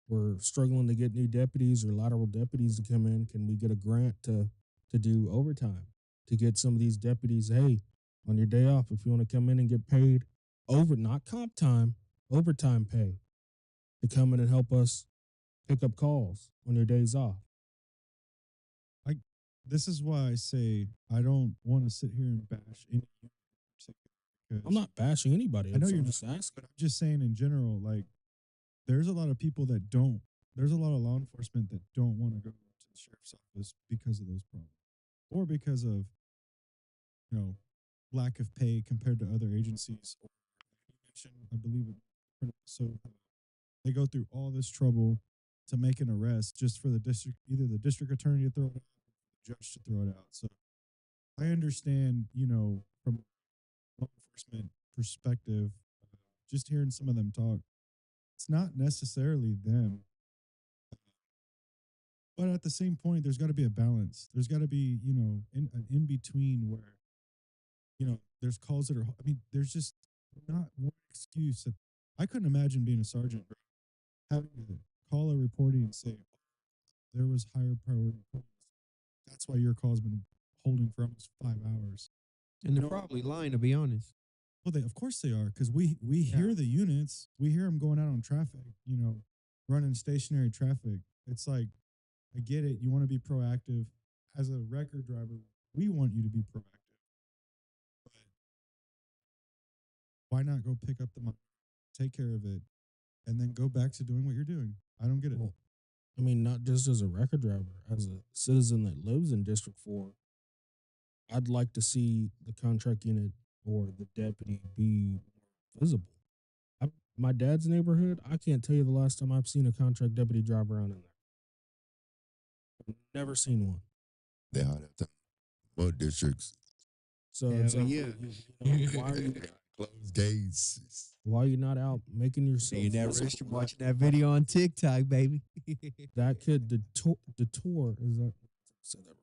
We're struggling to get new deputies or lateral deputies to come in. Can we get a grant to do overtime to get some of these deputies? Hey, on your day off, if you want to come in and get paid not comp time, overtime pay to come in and help us pick up calls on your days off. This is why I say I don't want to sit here and bash any unit in particular. Because I'm not bashing anybody. I know I'm you're just not, asking. but I'm just saying in general, like there's a lot of people that don't. There's a lot of law enforcement that don't want to go to the sheriff's office because of those problems, or because of lack of pay compared to other agencies. Or you mentioned, I believe it. So they go through all this trouble to make an arrest just for either the district attorney to throw it out, or the judge to throw it out. So I understand, from a law enforcement perspective, just hearing some of them talk, it's not necessarily them. But at the same point, there's got to be a balance. There's got to be, an in between where, there's calls that are, I mean, there's just not one excuse. That I couldn't imagine being a sergeant, bro, having to call a reporting and say, there was higher priority calls. That's why your call's been holding for almost 5 hours. And they're probably lying, to be honest. Well, of course they are, because we hear the units, we hear them going out on traffic, running stationary traffic. It's like, I get it. You want to be proactive. As a record driver, we want you to be proactive. But why not go pick up the money, take care of it, and then go back to doing what you're doing? I don't get it. Well, I mean, not just as a record driver, as a citizen that lives in District 4, I'd like to see the contract unit or the deputy be visible. My dad's neighborhood, I can't tell you the last time I've seen a contract deputy drive around in there. I've never seen one. They hide at the mud districts. So Hell it's like, yeah. Closed gates. why are you not out making yourself Seeing that visible? restaurant, watching that video on TikTok, baby. That could detour is that I said that wrong.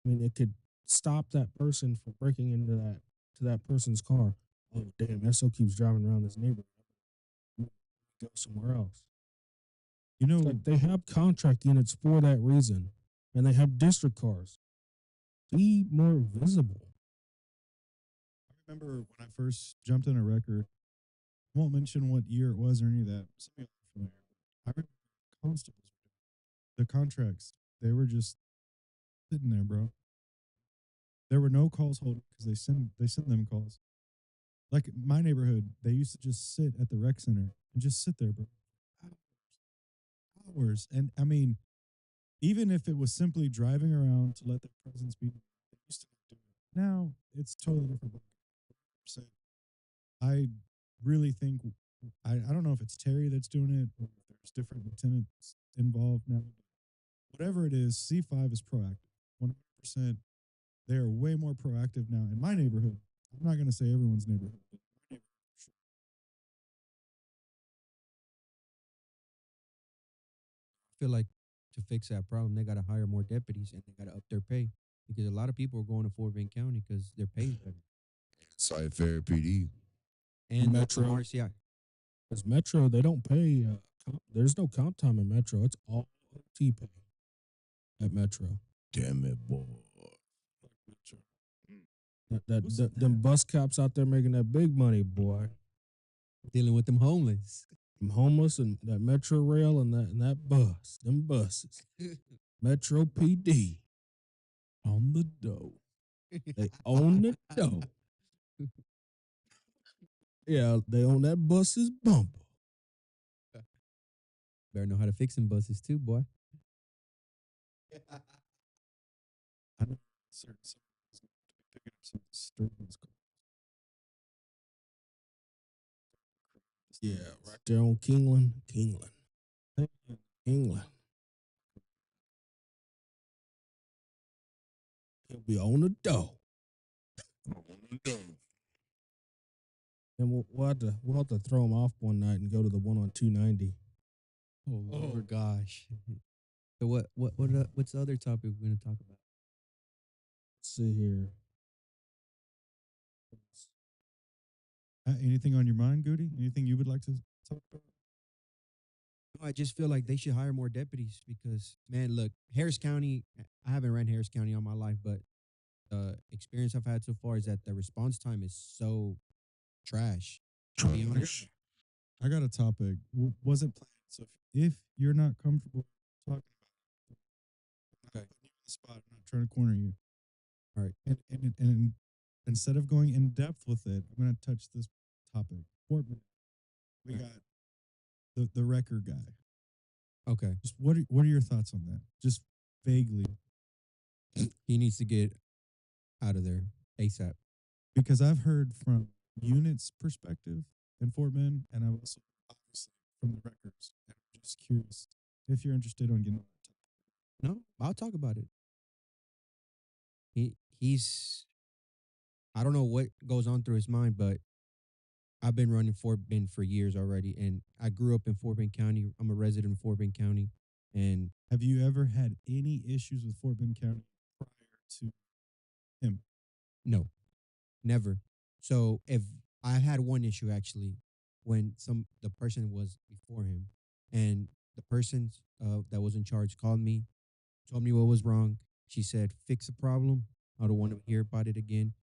I mean, it could stop that person from breaking into that person's car. Oh damn, SO keeps driving around this neighborhood. Go somewhere else. It's like they have contract units for that reason, and they have district cars. Be more visible. I remember when I first jumped in a record, won't mention what year it was or any of that. Some of you are familiar. I remember constables, the contracts, they were just sitting there, bro. There were no calls holding because they send them calls. Like my neighborhood, they used to just sit at the rec center and just sit there, bro. Hours. And I mean, even if it was simply driving around to let their presence be, they used to do it. Now it's totally different. So I really think I don't know if it's Terry that's doing it or if there's different lieutenants involved now. Whatever it is, C5 is proactive. 100%. They are way more proactive now in my neighborhood. I'm not going to say everyone's neighborhood, but my neighborhood for sure. I feel like to fix that problem, they got to hire more deputies and they got to up their pay because a lot of people are going to Fort Bend County because their pay is better. Side Fair PD. And Metro. the RCI. Because Metro, they don't pay. There's no comp time in Metro. It's all OT pay at Metro. Damn it, boy. Them bus cops out there making that big money, boy. Dealing with them homeless. Them homeless and that Metro Rail and that bus, them buses. Metro PD on the dough. They own the dough. Yeah, they own that bus's bumper. Better know how to fix them buses too, boy. I know certain someone's going to be picking up some disturbance calls. Yeah, right there on Kingland. Kingland. He'll be on the dough. And we'll have to throw him off one night and go to the one on 290. Oh Lord, gosh. So what's the other topic we're gonna talk about? Let's see here. Anything on your mind, Goody? Anything you would like to talk about? No, I just feel like they should hire more deputies because, man, look, Harris County. I haven't ran Harris County all my life, but the experience I've had so far is that the response time is so trash. To be honest. I got a topic. Wasn't planned. So if you're not comfortable talking about it, I'm not putting you on the spot. I'm not trying to corner you. All right. And instead of going in depth with it, I'm going to touch this topic. Fort Bend. We got the wrecker guy. Okay. Just what are your thoughts on that? Just vaguely, He needs to get out of there ASAP. because I've heard from units' perspective in Fort Bend, and I've also obviously from the wreckers. And I'm just curious if you're interested on getting on that topic. No, I'll talk about it. He's I don't know what goes on through his mind, but I've been running Fort Bend for years already, and I grew up in Fort Bend County. I'm a resident of Fort Bend County, and Have you ever had any issues with Fort Bend County prior to him? no, never. So if I had one issue actually, when the person was before him, and the person that was in charge called me, told me what was wrong. She said, "Fix the problem. I don't want to hear about it again.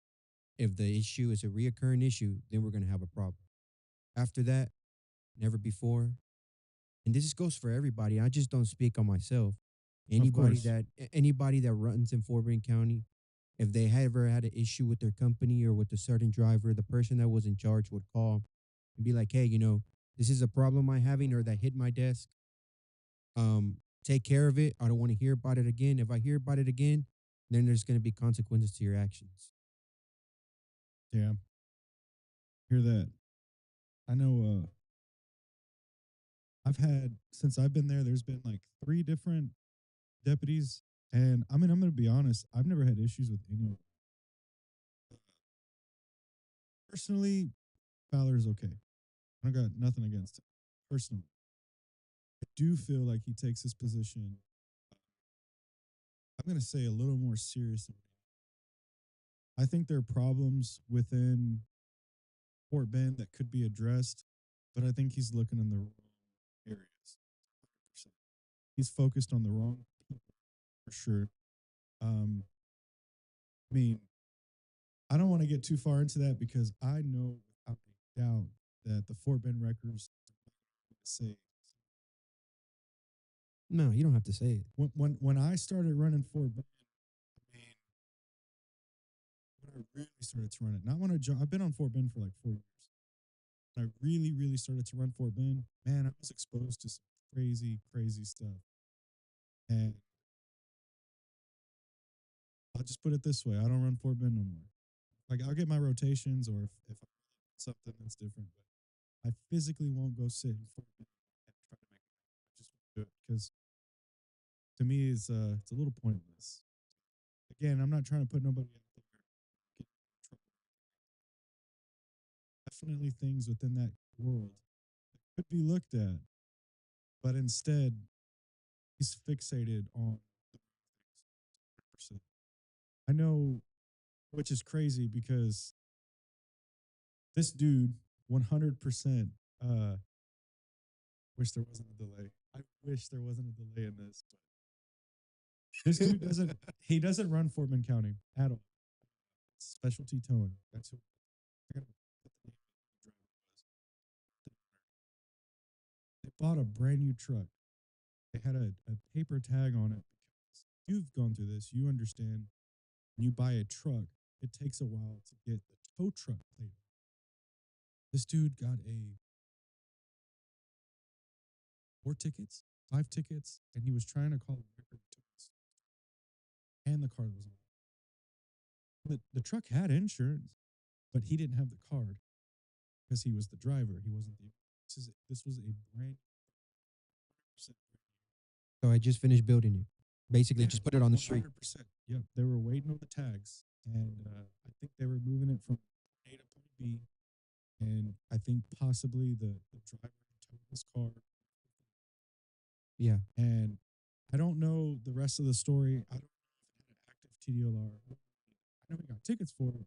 If the issue is a reoccurring issue, then we're gonna have a problem." After that, never before. And this goes for everybody. I just don't speak on myself. course. Anybody that runs in Fort Bend County, if they had ever had an issue with their company or with a certain driver, the person that was in charge would call and be like, "Hey, this is a problem I'm having or that hit my desk. Take care of it. I don't want to hear about it again. If I hear about it again, then there's going to be consequences to your actions." Yeah. Hear that. I know I've had since I've been there, there's been like 3 different deputies. And I mean, I'm gonna be honest, I've never had issues with any of them. Personally, Fowler's okay. I got nothing against him. Personally. I do feel like he takes his position, I'm gonna say a little more serious. I think there are problems within Fort Bend that could be addressed, but I think he's looking in the wrong areas. 100%. He's focused on the wrong people for sure. I mean, I don't want to get too far into that because I know without a doubt that the Fort Bend Wreckers say. No, you don't have to say it. When I started running Fort Bend, I mean, when I really started to run it, not when I've been on Fort Bend for like 4 years. When I really started to run Fort Bend, man, I was exposed to some crazy stuff. And I'll just put it this way: I don't run Fort Bend no more. Like I'll get my rotations, or if I something that's different, but I physically won't go sit in Fort Bend and try to make it. I just won't do it because to me it's a little pointless. Again, I'm not trying to put nobody out there. Get in trouble. Definitely things within that world that could be looked at, but instead he's fixated on the things. 100%. I know, which is crazy because this dude 100% wish there wasn't a delay. I wish there wasn't a delay in this, but this dude doesn't run Fort Bend County at all. It's specialty towing. That's who I gotta put the name of the driver was. They bought a brand new truck. They had a paper tag on it because you've gone through this. You understand when you buy a truck, it takes a while to get the tow truck plate. This dude got 4 tickets, 5 tickets, and he was trying to call a record to us. And the card was on. The truck had insurance, but he didn't have the card because he was the driver. He wasn't the. This was a brand 100% So I just finished building it. Basically, Yeah, just put it on the street. 100%. Yep, they were waiting on the tags, and I think they were moving it from point A to point B, and I think possibly the driver towed his car, Yeah. and I don't know the rest of the story. I don't know if it had an active TDLR. I know he got tickets for it,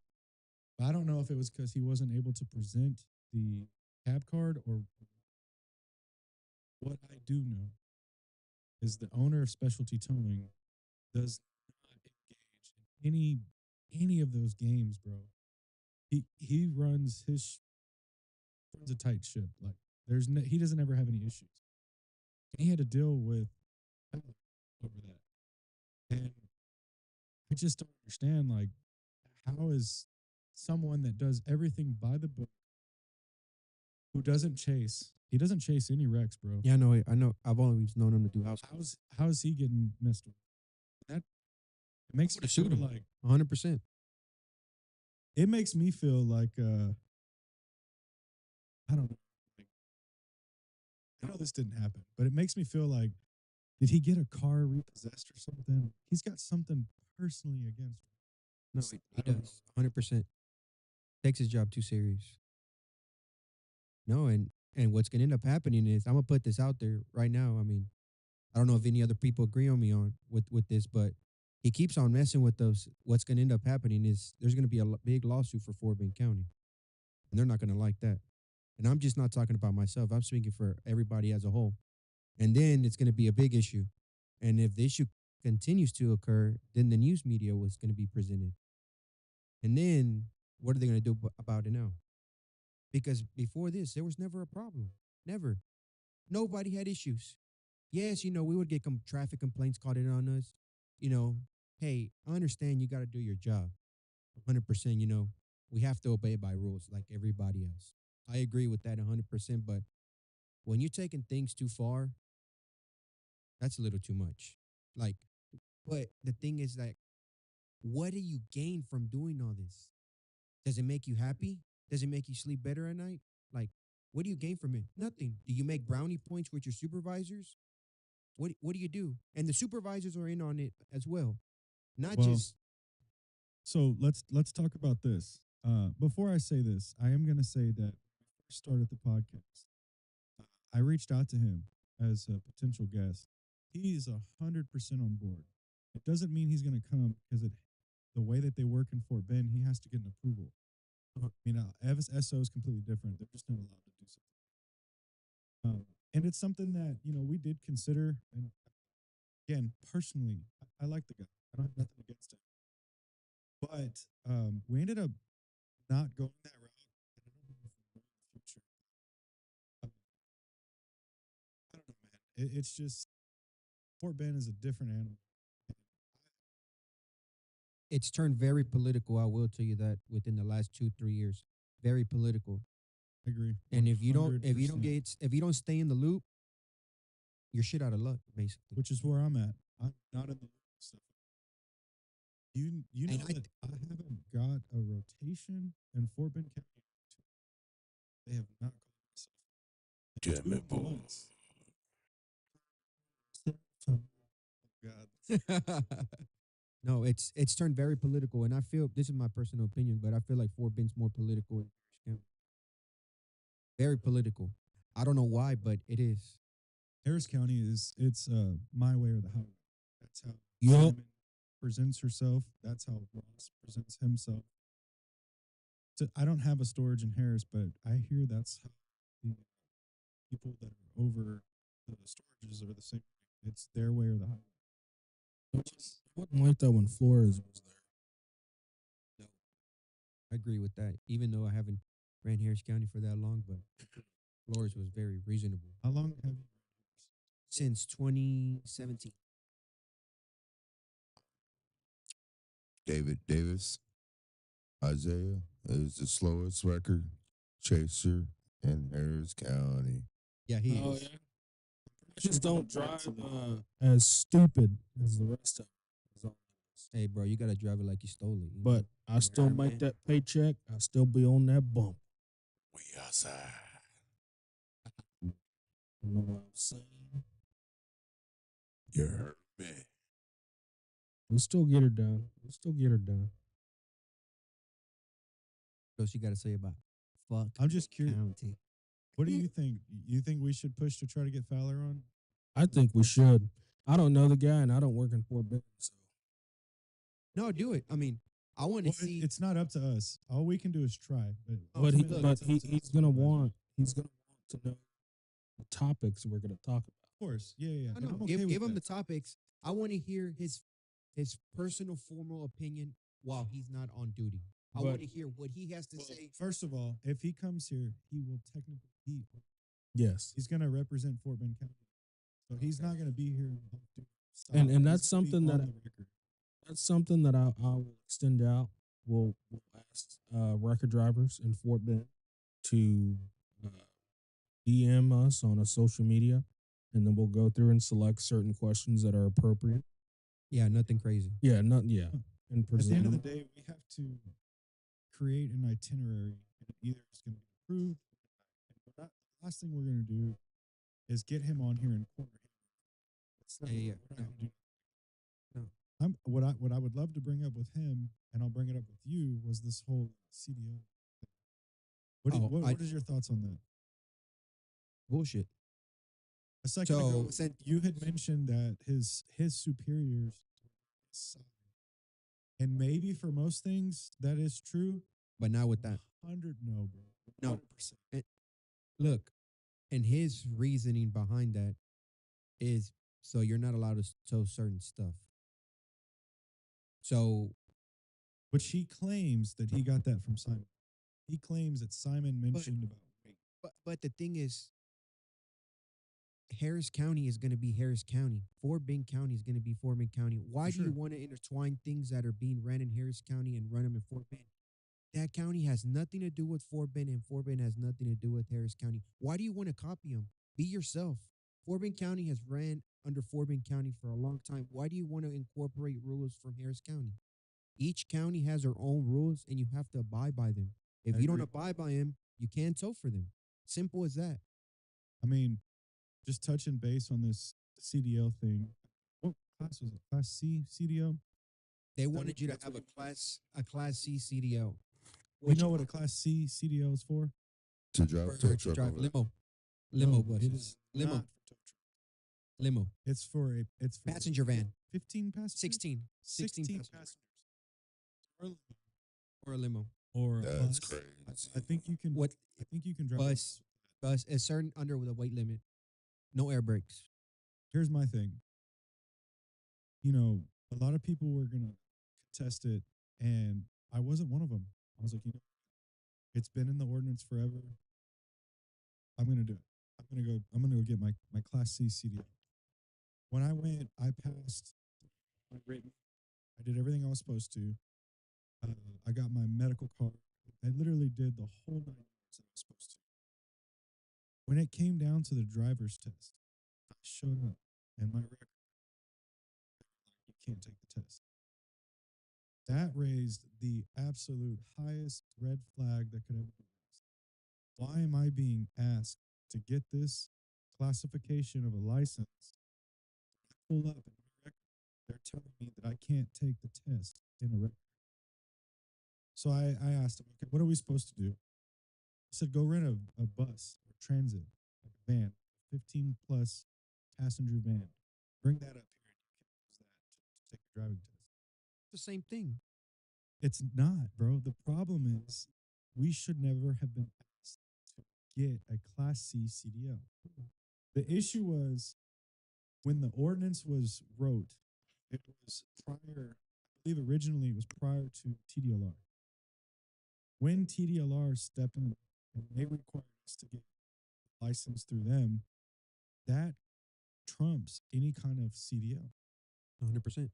but I don't know if it was because he wasn't able to present the cab card or what I do know is the owner of Specialty Towing does not engage in any of those games, bro. He runs runs a tight ship. Like he doesn't ever have any issues. And he had to deal with over that. And I just don't understand like how is someone that does everything by the book who doesn't chase he doesn't chase any wrecks, bro. Yeah, I know. I know. I've always known him to do house. How's he getting messed with? That it makes me Would've sued feel him. like 100%. it makes me feel like I don't know. Like, I know this didn't happen, but it makes me feel like did he get a car repossessed or something? He's got something personally against him. No, Just- he I don't know. does. 100%. Takes his job too serious. No, and what's gonna end up happening is I'm gonna put this out there right now. I mean, I don't know if any other people agree on me on with this, but he keeps on messing with those. What's gonna end up happening is there's gonna be a big lawsuit for Fort Bend County, and they're not gonna like that. And I'm just not talking about myself. I'm speaking for everybody as a whole. And then it's gonna be a big issue. And if the issue continues to occur, then the news media was gonna be presented. And then what are they gonna do about it now? Because before this, there was never a problem. Never. Nobody had issues. Yes, we would get traffic complaints called in on us. Hey, I understand you got to do your job. 100%, we have to obey by rules like everybody else. I agree with that 100%. But when you're taking things too far, that's a little too much. Like, but the thing is, like, what do you gain from doing all this? Does it make you happy? Does it make you sleep better at night? Like, what do you gain from it? Nothing. Do you make brownie points with your supervisors? What do you do? And the supervisors are in on it as well. Not Well, just So let's talk about this. Before I say this, I am gonna say that when we first started the podcast, I reached out to him as a potential guest. He is 100% on board. It doesn't mean he's gonna come because the way that they work in Fort Bend, he has to get an approval. I mean, Evis SO is completely different. They're just not allowed to do something. And it's something that we did consider. And again, personally, I like the guy. I don't have nothing against him. But we ended up not going that route. And I don't know if we will in the future. It's just Fort Bend is a different animal. It's turned very political. I will tell you that within the last 2-3 years, very political. I agree. And if you don't 100%. if you don't stay in the loop, you're shit out of luck, basically. which is where I'm at. I'm not in the stuff. You know And I that I haven't got a rotation in Fort Bend County. They have not called myself. Damn it, 2 boy. months. Oh, God. No, it's turned very political, and I feel this is my personal opinion, but I feel like Fort Bend's more political than Harris County. Very political. I don't know why, but it is. Harris County is it's my way or the highway. That's how Yup. Simon presents herself. That's how Ross presents himself. So I don't have a storage in Harris, but I hear that's how the people that are over the storages are the same. It's their way or the highway. It wasn't like that when Flores was there. I agree with that. Even though I haven't ran Harris County for that long, but Flores was very reasonable How long have you? since 2017. David Davis, Isaiah is the slowest record chaser in Harris County. Yeah, he Oh is. yeah. I just don't drive as stupid as the rest of them. is all it is. Hey, bro, you gotta drive it like you stole it. you But know? I still Yeah, make man. that paycheck. I still be on that bump. We outside. You know what I'm saying? You heard me. We still get her done. We still get her done. What else you gotta say about fuck I'm just curious. county? What do you think? You think we should push to try to get Fowler on? I think we should. I don't know the guy, and I don't work in Fort Bend, so No, do it. I mean, I want to Well, see. it's not up to us. All we can do is try. But but he, ultimately, but it's up he, to he's us gonna to advise. want to know the topics we're gonna talk about. Of course, yeah. I and know. I'm okay Give with him the that. topics. I want to hear his personal formal opinion while he's not on duty. I But- want to hear what he has to Well, say. first of all, if he comes here, he will technically Yes, he's going to represent Fort Bend County, so he's not going to be here. And He's that's gonna be something that on the record. that's something that I will extend out. We'll ask record drivers in Fort Bend to DM us on a social media, and then we'll go through and select certain questions that are appropriate. Yeah, nothing crazy. Yeah, and At the present end of the them. day, we have to create an itinerary, and either it's going to be approved. And the last thing we're going to do is get him on here and corner him. That's not Yeah, what we're no. not gonna do. No. What I would love to bring up with him, and I'll bring it up with you, was this whole CDO. What is your thoughts on that? Bullshit. A second So, ago, you had mentioned that his superiors, and maybe for most things that is true. but not with that. 100 no, bro. No. 100%. Look, and his reasoning behind that is so you're not allowed to show certain stuff. So Which he claims that he got that from Simon. He claims that Simon mentioned about weight. But the thing is, Harris County is going to be Harris County. Fort Bend County is going to be Fort Bend County. Why For do you sure. want to intertwine things that are being ran in Harris County and run them in Fort Bend? That county has nothing to do with Fort Bend, and Fort Bend has nothing to do with Harris County. Why do you want to copy them? Be yourself. Fort Bend County has ran under Fort Bend County for a long time. Why do you want to incorporate rules from Harris County? Each county has their own rules, and you have to abide by them. If I you don't agree. abide by them, you can't tow for them. Simple as that. I mean, just touching base on this CDL thing. What class was it? Class C CDL? They That wanted you to that's have what a class C CDO. You know what a Class C CDL is for? To drive a for- tow to truck drive over there. limo No, buses, It is limo, not for tow truck. limo, It's for passenger van, 15 passengers. 16 16 passengers. passengers. Or- or a limo. Or a That's bus. crazy. I think you can. What I think you can drive. a bus? Bus is certain under with a weight limit, no air brakes. Here's my thing. You know, a lot of people were gonna contest it, and I wasn't one of them. I was like, it's been in the ordinance forever. I'm gonna do it. I'm I'm gonna go get my Class C CDL. When I went, I passed my written. I did everything I was supposed to. I got my medical card. I literally did the whole 9 years that I was supposed to. When it came down to the driver's test, I showed up and my record, you can't take the test. That raised the absolute highest red flag that could ever be raised. Why am I being asked to get this classification of a license? I pull up in my record. They're telling me that I can't take the test in a record. So I asked him, okay, what are we supposed to do? He said, go rent a bus or transit, like a van, 15 plus passenger van. Bring that up here and you can use that to take a driving test. The same thing. It's not, bro. The problem is we should never have been asked to get a Class C CDL. The issue was when the ordinance was wrote, it was prior, I believe originally it was prior to TDLR. When TDLR stepped in and they required us to get a license through them, that trumps any kind of CDL. 100%.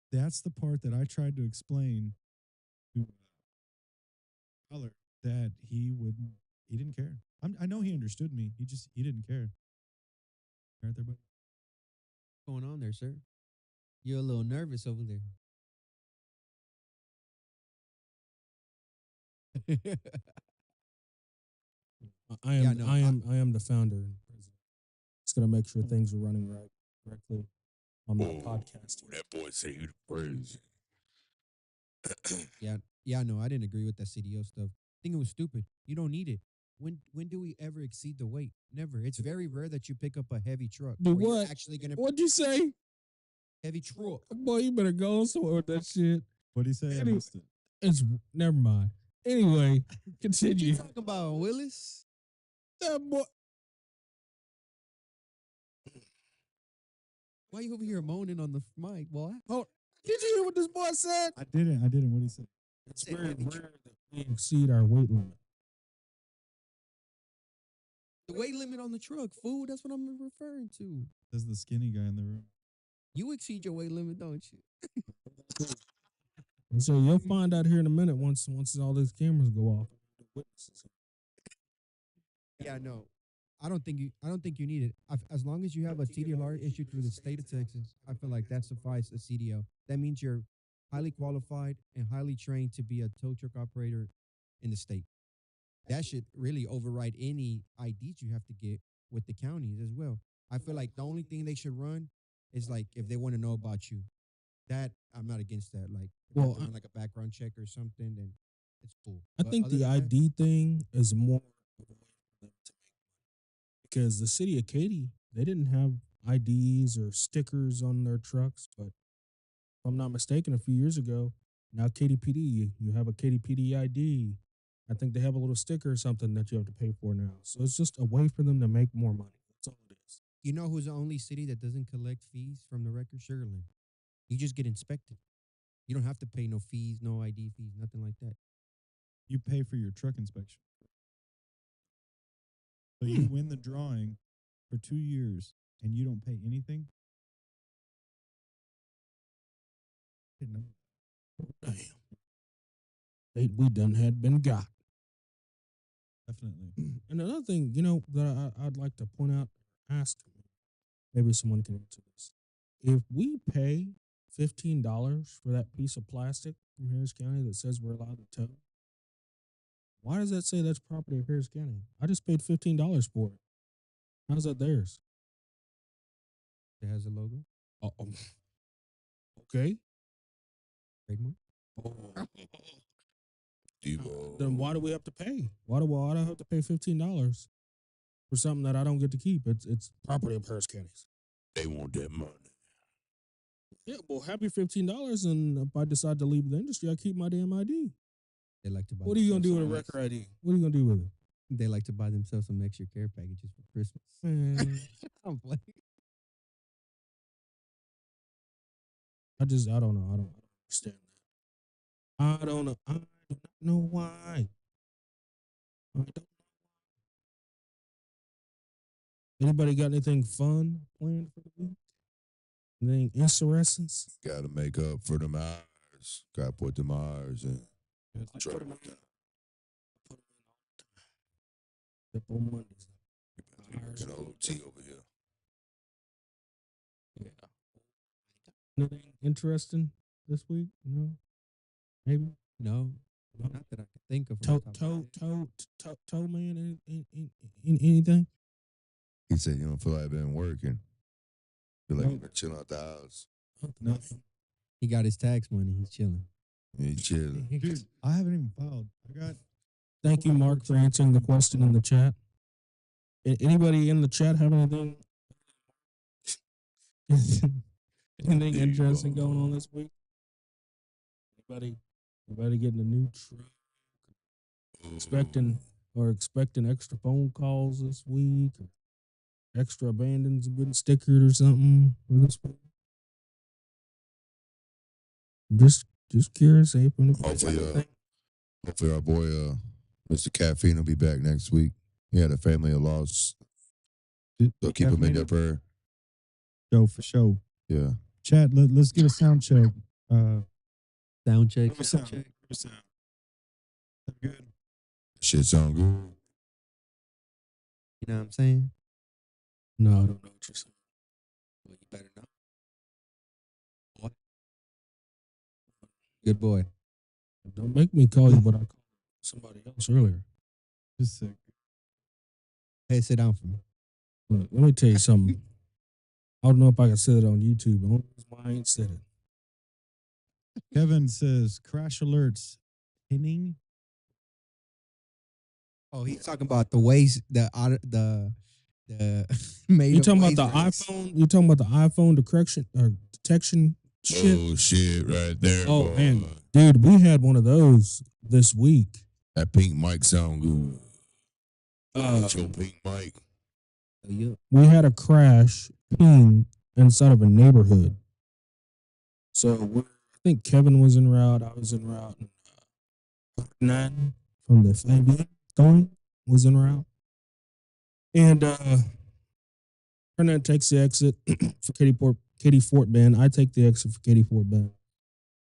That's the part that I tried to explain to Tyler that he didn't care. I know he understood me. He didn't care. Right there, buddy. What's going on there, sir? You're a little nervous over there. I am Yeah, no, I am the founder and president. It's gonna make sure things are running right correctly on that podcast. That boy say you the president. Yeah, no, I didn't agree with that CDO stuff. I think it was stupid. You don't need it. When do we ever exceed the weight? Never. It's very rare that you pick up a heavy truck. Do where you're what? actually gonna What'd you say? heavy truck. Boy, you better go somewhere with that shit. What'd he say? I Anyway. missed it. It's never mind. Anyway, What you continue. talking about, Willis? That boy. Why you over here moaning on the mic, boy? Did you hear what this boy said? I didn't. What'd he say? It's Say very heavy rare that we exceed our weight limit. The weight limit on the truck, fool. That's what I'm referring to. There's the skinny guy in the room. You exceed your weight limit, don't you? And so you'll find out here in a minute once all these cameras go off. The witnesses. Yeah, no. I don't think you need it. As long as you have a CDLR issued through the state of Texas, I feel like that suffices a CDL. That means you're highly qualified and highly trained to be a tow truck operator in the state. That should really override any IDs you have to get with the counties as well. I feel like the only thing they should run is like if they want to know about you. That I'm not against that. Like, if they have Well, to run like a background check or something, then it's cool. I But think other the than that, ID thing is more of a way for them to make money. Because the city of Katy, they didn't have IDs or stickers on their trucks, but if I'm not mistaken, a few years ago, now Katy PD, you have a Katy PD ID. I think they have a little sticker or something that you have to pay for now. So it's just a way for them to make more money. That's all it is. you know who's the only city that doesn't collect fees from the record? Sugarland. You just get inspected. You don't have to pay no fees, no ID fees, nothing like that. You pay for your truck inspection. So you win the drawing for 2 years and you don't pay anything? Didn't know. Damn. We done had been got. Definitely. And another thing, that I'd like to point out, ask, maybe someone can answer this. If we pay $15 for that piece of plastic from Harris County that says we're allowed to tow, why does that say that's property of Harris County? I just paid $15 for it. How's that theirs? It has a logo, Okay. trademark. Then why do we have to pay? Why do I have to pay $15 for something that I don't get to keep? It's property of Harris County. They want that money. Yeah, well, happy $15, and if I decide to leave the industry, I keep my damn ID. They like to buy. What are you gonna do with a themselves record ID? What are you gonna do with it? They like to buy themselves some extra care packages for Christmas. Man, I'm playing. I don't know. I don't understand that. I don't know. I do not know why. I don't Anybody got anything fun planned for the week? Anything interesting? Got to make up for them hours. Got to put them hours in. Try to work out. Except on Mondays. An OT over here. Yeah. Anything interesting this week? No. Maybe. No, No. not that I can think of. Toe man. Anything? He said, you don't feel like I've been working. Feel like No. you've been chilling out the house. Nothing. He got his tax money. He's chilling. You chilling. Dude, I haven't even filed. I got Thank you, Mark, for answering the question in the chat. Anybody in the chat have anything? Anything interesting going on this week? Anybody getting a new truck? Expecting extra phone calls this week? Or extra abandons getting stickered or something for this week? Just curious. Hopefully our boy Mr. Caffeine will be back next week. He had a family of loss. So keep him in their prayer. show for show. Yeah. Chat, let's get a sound check. Sound check. Give a sound. Give a sound. That good? Shit sound good. You know what I'm saying? No, I don't know what you're saying. Well, you better know. Boy. Good boy. Don't make me call you what I called somebody else earlier. Just sick. Hey, sit down for me. Look, let me tell you something. I don't know if I can say it on YouTube. The only reason why I ain't said it. Kevin says crash alerts pinning. Oh, he's talking about the ways the made. You of talking about the ways. iPhone? You talking about the iPhone detection shit? Oh shit right there. Oh, boy. man. Dude, we had one of those this week. That pink mic sound good. Uh, Your pink mic. Oh, yeah. we had a crash ping inside of a neighborhood. So I think Kevin was en route. I was en route. And, 9 from the Fabian going was en route. And Hernan takes the exit for Katy Fort Bend. I take the exit for Katy Fort Bend.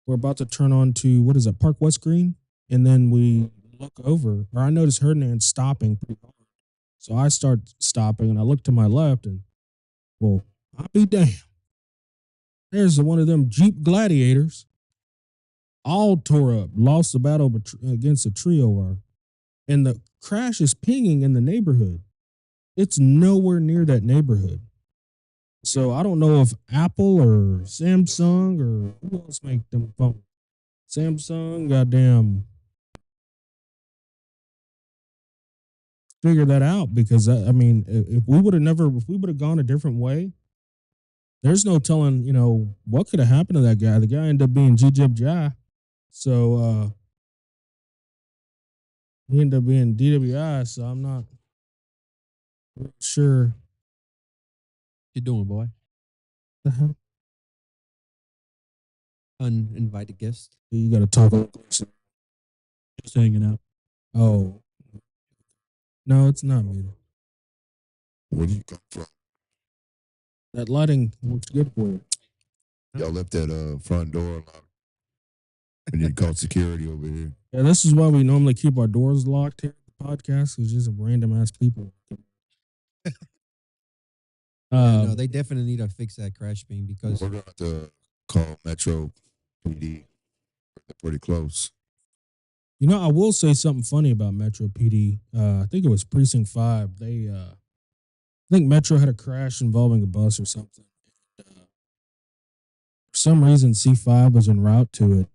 We're about to turn on to, what is that, Park West Green? And then we look over, or I notice Hernan stopping pretty hard. So I start stopping and I look to my left and, well, I'll be damned. There's one of them Jeep Gladiators, all tore up, lost the battle against a trio. And the crash is pinging in the neighborhood. It's nowhere near that neighborhood. So I don't know if Apple or Samsung or who else make them phones. Samsung, goddamn, figure that out, because I mean, if we would have gone a different way, there's no telling, what could have happened to that guy. The guy ended up being G-Jib Jai. So he ended up being DWI, so I'm not sure. What you doing, boy? The hell? Uninvited guest. You got to talk a little closer. Just hanging out. Oh. No, it's not muted. Where do you come from? That lighting looks good for you. Y'all left that front door unlocked. And you called security over here. Yeah, this is why we normally keep our doors locked here at the podcast. It's just random ass people. No, they definitely need to fix that crash ping because We're going to have to call Metro PD. They're pretty close. I will say something funny about Metro PD. I think it was Precinct 5. I think Metro had a crash involving a bus or something. For some reason, C5 was en route to it.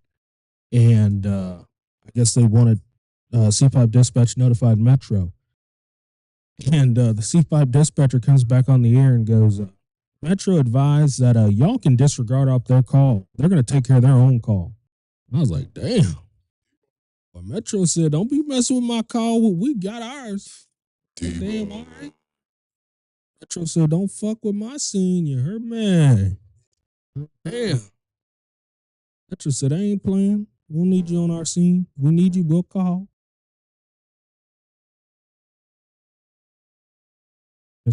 And I guess they wanted C5 dispatch notified Metro. And the C5 dispatcher comes back on the air and goes, Metro advised that y'all can disregard off their call. They're going to take care of their own call. I was like, damn. But Metro said, don't be messing with my call. We got ours. Damn, all right. Metro said, don't fuck with my scene. You heard me. Damn. Metro said, I ain't playing. We'll need you on our scene. We need you. We'll call.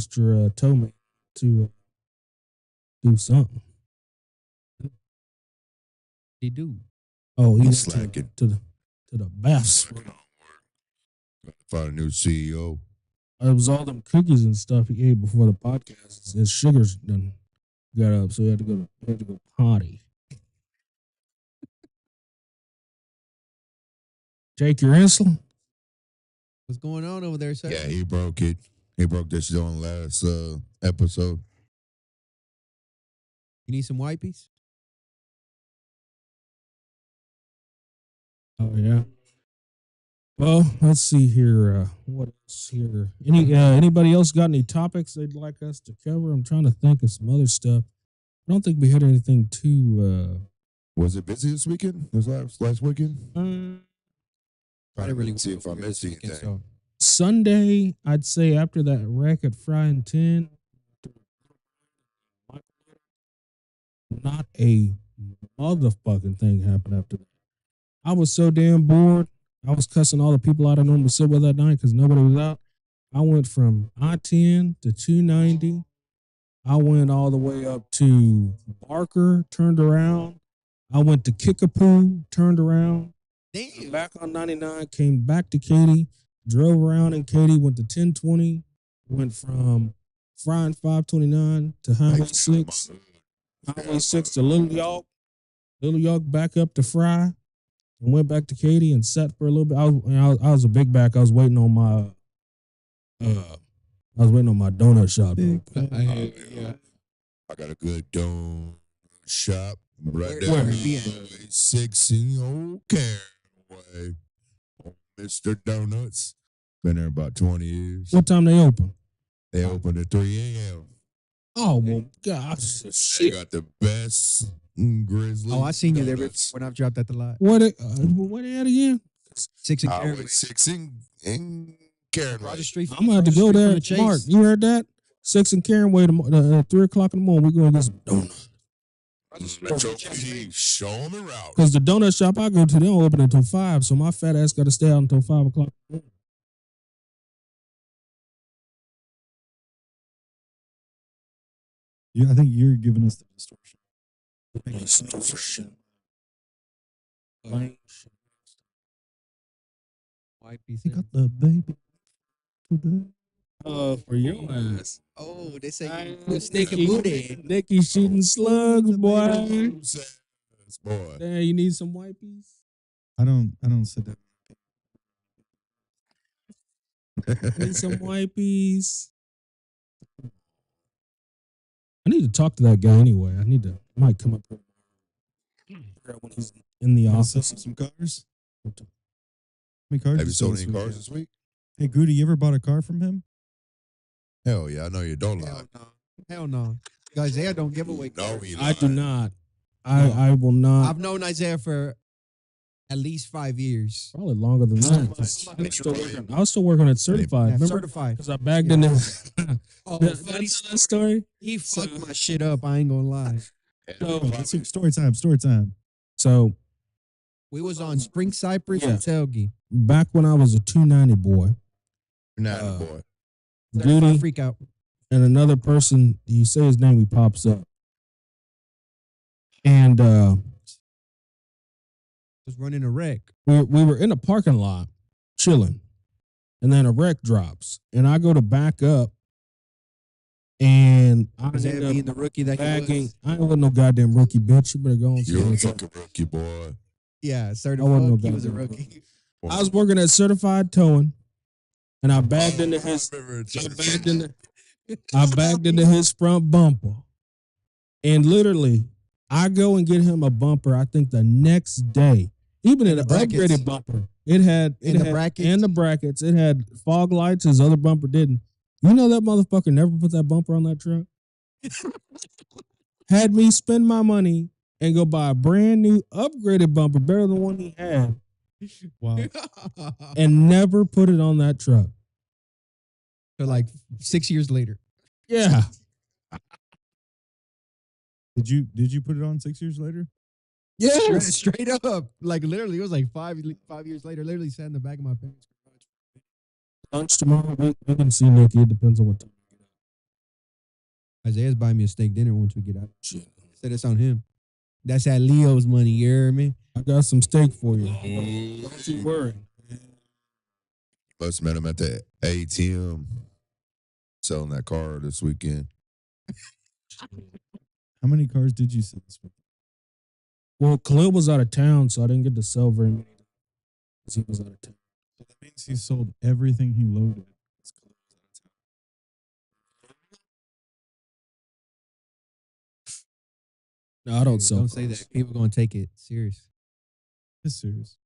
Mr. Tommy to do something. They do. Oh, he went slacking. to the baths. Find a new CEO. It was all them cookies and stuff he ate before the podcast. His sugars done got up, so he had to go potty. Take your insulin. What's going on over there, sir? Yeah, he broke it. He broke that shit on the last episode. You need some wipies? Oh yeah. Well, let's see here. What else here? Anybody else got any topics they'd like us to cover? I'm trying to think of some other stuff. I don't think we had anything too. Was it busy this weekend? Was last weekend? I didn't really see if I missed anything. So Sunday, I'd say after that wreck at Fry and 10, not a motherfucking thing happened after that. I was so damn bored. I was cussing all the people I normally sit with that night because nobody was out. I went from I-10 to 290. I went all the way up to Barker, turned around. I went to Kickapoo, turned around. damn. Back on 99, came back to Katy, drove around in Katy, went to 1020, went from Fry and 529 to Highway 6, Highway 6 to Little York back up to Fry, and went back to Katy and sat for a little bit. I was a big back. I was waiting on my donut shop. Big Yeah. I got a good donut shop right Where- there. where on it be at? Highway 6 in Old Caraway. Mr. Donuts. Been there about 20 years. What time they open? They opened at 3 a.m. Oh well, gosh, They shit. got the best grizzly. Oh, I seen you there donuts. when I've dropped at the lot. What they at again? 6 and Highway Caraway. 6 in Caraway. Roger Street. I'm gonna have to go Roger there. Street from the Mark, Chase. you heard that? 6 and Karen way 3:00 in the morning. We're gonna get some donuts. Metro PD, showing the route. Because the donut shop I go to, they don't open until 5, so my fat ass got to stay out until 5:00. Yeah, I think you're giving us the distortion. Wipies He and- got the baby today. For your ass. Oh, they say Nicky- you snake and booty. Nicky shooting slugs, boy. Boy. Damn, you need some wipies? I don't sit down. Need some wipies? I need to talk to that guy anyway. I might come up here when he's in the Wanna sell office. some cars. How many cars? Have you sold sold this any cars weekend? this week? Hey, Goody, you ever bought a car from him? Hell yeah, I know you don't lie. Hell no. Hell no. Isaiah don't give away No, cars. he I do lied. not. I will not. I've known Isaiah for at least 5 years. Probably longer than that. I was still working at Certified. Yeah, Remember? certified. Because I bagged in the. Oh, Did I funny tell that story? He fucked my shit up. I ain't gonna lie. No. Story time. Story time. So We was on Spring Cypress Yeah. and Telgi. back when I was a 290 boy, Nah, Uh, boy. Goody Freak out. and another person, you say his name, he pops up. And Was running a wreck. we were in a parking lot chilling, and then a wreck drops, and I go to back up, and I Isaiah end being up the rookie that he bagging. was. I ain't with no goddamn rookie, bitch. You better go on. You're a somewhere. fucking rookie, boy. Yeah, I wasn't certified. no He was a goddamn rookie. I was working at Certified Towing, and I bagged into Oh, his. I remember it. I bagged into his front bumper, and literally, I go and get him a bumper. I think the next day, even in And an the brackets. upgraded bumper, it had And the had- brackets. and the brackets. It had fog lights. His other bumper didn't. You know that motherfucker never put that bumper on that truck. Had me spend my money and go buy a brand new upgraded bumper, better than the one he had, Wow. and never put it on that truck. So like 6 years later. Yeah. Did you put it on 6 years later? Yes. Straight up. Like literally, it was like 5 years later. Literally sat in the back of my parents' garage. Lunch tomorrow. We can see Nikki. It depends on what time. Isaiah's buying me a steak dinner once we get out. Shit. Said it's on him. That's that Leo's money, you hear me? I got some steak for you. Don't you worry. Plus, met him at the ATM selling that car this weekend. How many cars did you sell this week? Well, Khalil was out of town, so I didn't get to sell very many. 'Cause he was out of town. So that means he sold everything he loaded. No, I don't sell. Don't say cars. that. People gonna take it serious. This serious.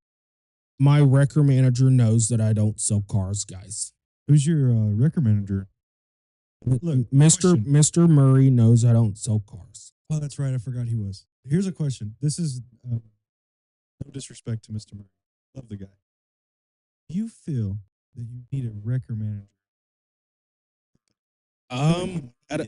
My record manager knows that I don't sell cars, guys. Who's your record manager? Look, Mr. question. Mr. Murray knows I don't sell cars. Oh, that's right. I forgot he was. Here's a question. This is no disrespect to Mr. Murray. Love the guy. Do you feel that you need a record manager? At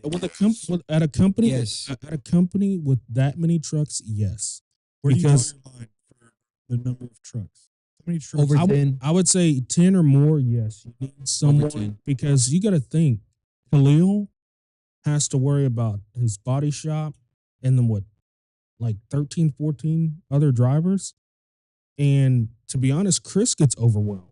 a company, Yes. at a company with that many trucks, yes. Where Because- do you draw your line for the number of trucks? How many trucks? Over I would, 10. I would say 10 or more, yes. You need someone 10. because you got to think Khalil has to worry about his body shop and then what, like 13, 14 other drivers. And to be honest, Chris gets overwhelmed.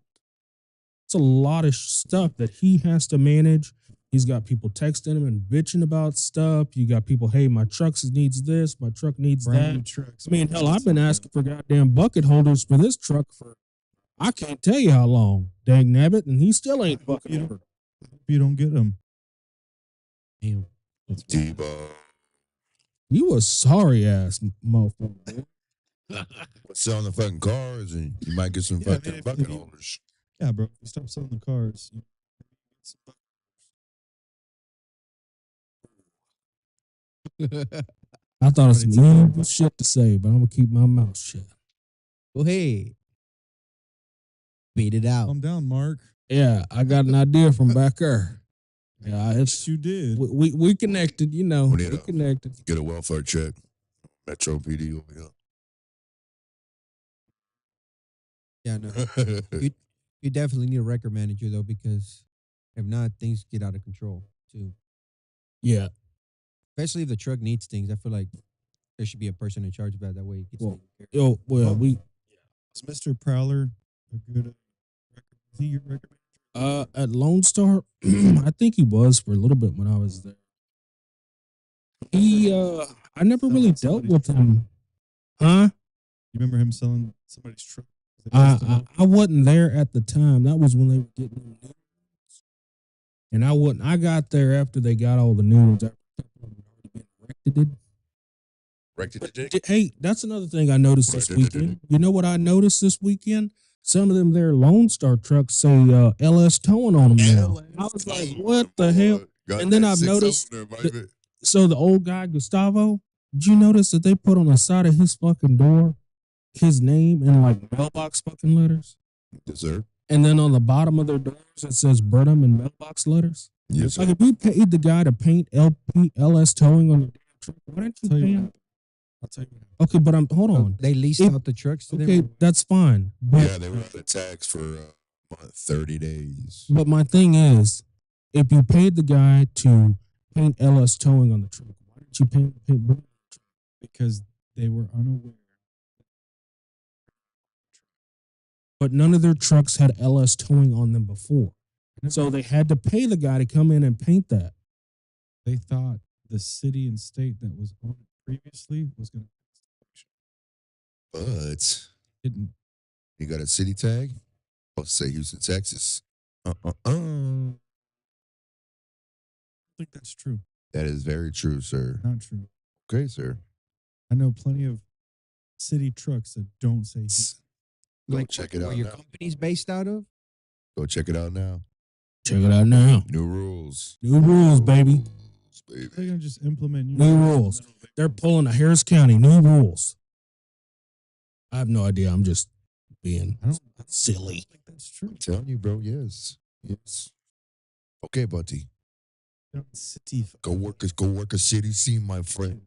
It's a lot of stuff that he has to manage. He's got people texting him and bitching about stuff. You got people, hey, my truck needs this, my truck needs Brand new that. trucks. I mean, hell, I've been asking for goddamn bucket holders for this truck for I can't tell you how long. Dang nabbit, and he still ain't bucket You holder. you don't get them. Damn. Debo. You a sorry ass motherfucker. Selling the fucking cars, and you might get some Yeah, I fucking mean, if bucket you- holders. Yeah, bro. If you stop selling the cars, you get some bucket I thought of some Somebody evil shit to say, but I'm gonna keep my mouth shut. Go ahead. Beat it out. Calm down, Mark. Yeah, I got an idea from back there. Yeah, Yes, it's you did. we connected, you know. We need We a- connected. Get a welfare check. Metro PD over Yeah, no. here. You definitely need a record manager though, because if not, things get out of control too. Yeah. Especially if the truck needs things. I feel like there should be a person in charge of that. That way it gets Well, taken care of. We Is Mr. Prowler a good record? Is he your record manager? at Lone Star, I think he was for a little bit when I was there. He I never really dealt Somebody's with truck. him. Huh? You remember him selling somebody's truck? Was it custom I made? I wasn't there at the time. That was when they were getting the new ones. And I wouldn't. I got there after they got all the new ones. After a couple of them had already been erected. But, hey, that's another thing I noticed this weekend. You know what I noticed this weekend? Some of them their Lone Star trucks say LS towing on them now. I was like, what the hell? And then I've noticed So the old guy Gustavo, did you notice that they put on the side of his fucking door his name in like mailbox fucking letters? Yes, sir. And then on the bottom of their doors it says Burnham in mailbox letters. Yes, sir. Like if you paid the guy to paint LS towing on your damn truck, why didn't you Tell you pay what him? happened. I'll tell you what happened. Okay, but hold on. They leased If- out the trucks to Okay, them. that's fine. But Yeah, they were out of tax for 30 days. but my thing is, if you paid the guy to paint LS towing on the truck, why didn't you paint Burnham? Because they were unaware. But none of their trucks had LS towing on them before. So they had to pay the guy to come in and paint that. They thought the city and state that was on it previously was going to. But Didn't. you got a city tag? Let's say Houston, Texas. I think that's true. That is very true, sir. Not true. Okay, sir. I know plenty of city trucks that don't say. Go check it where out your now. company's based out of. Go check it out now. Check it out now. New rules. New rules, baby. Rules, baby. They're going to just implement New rules. They're pulling a Harris County. New rules. I have no idea. I'm just being I don't silly. think that's true. I'm telling you, bro. Yes. Yes. Okay, buddy. City. Go work a city scene, my friend.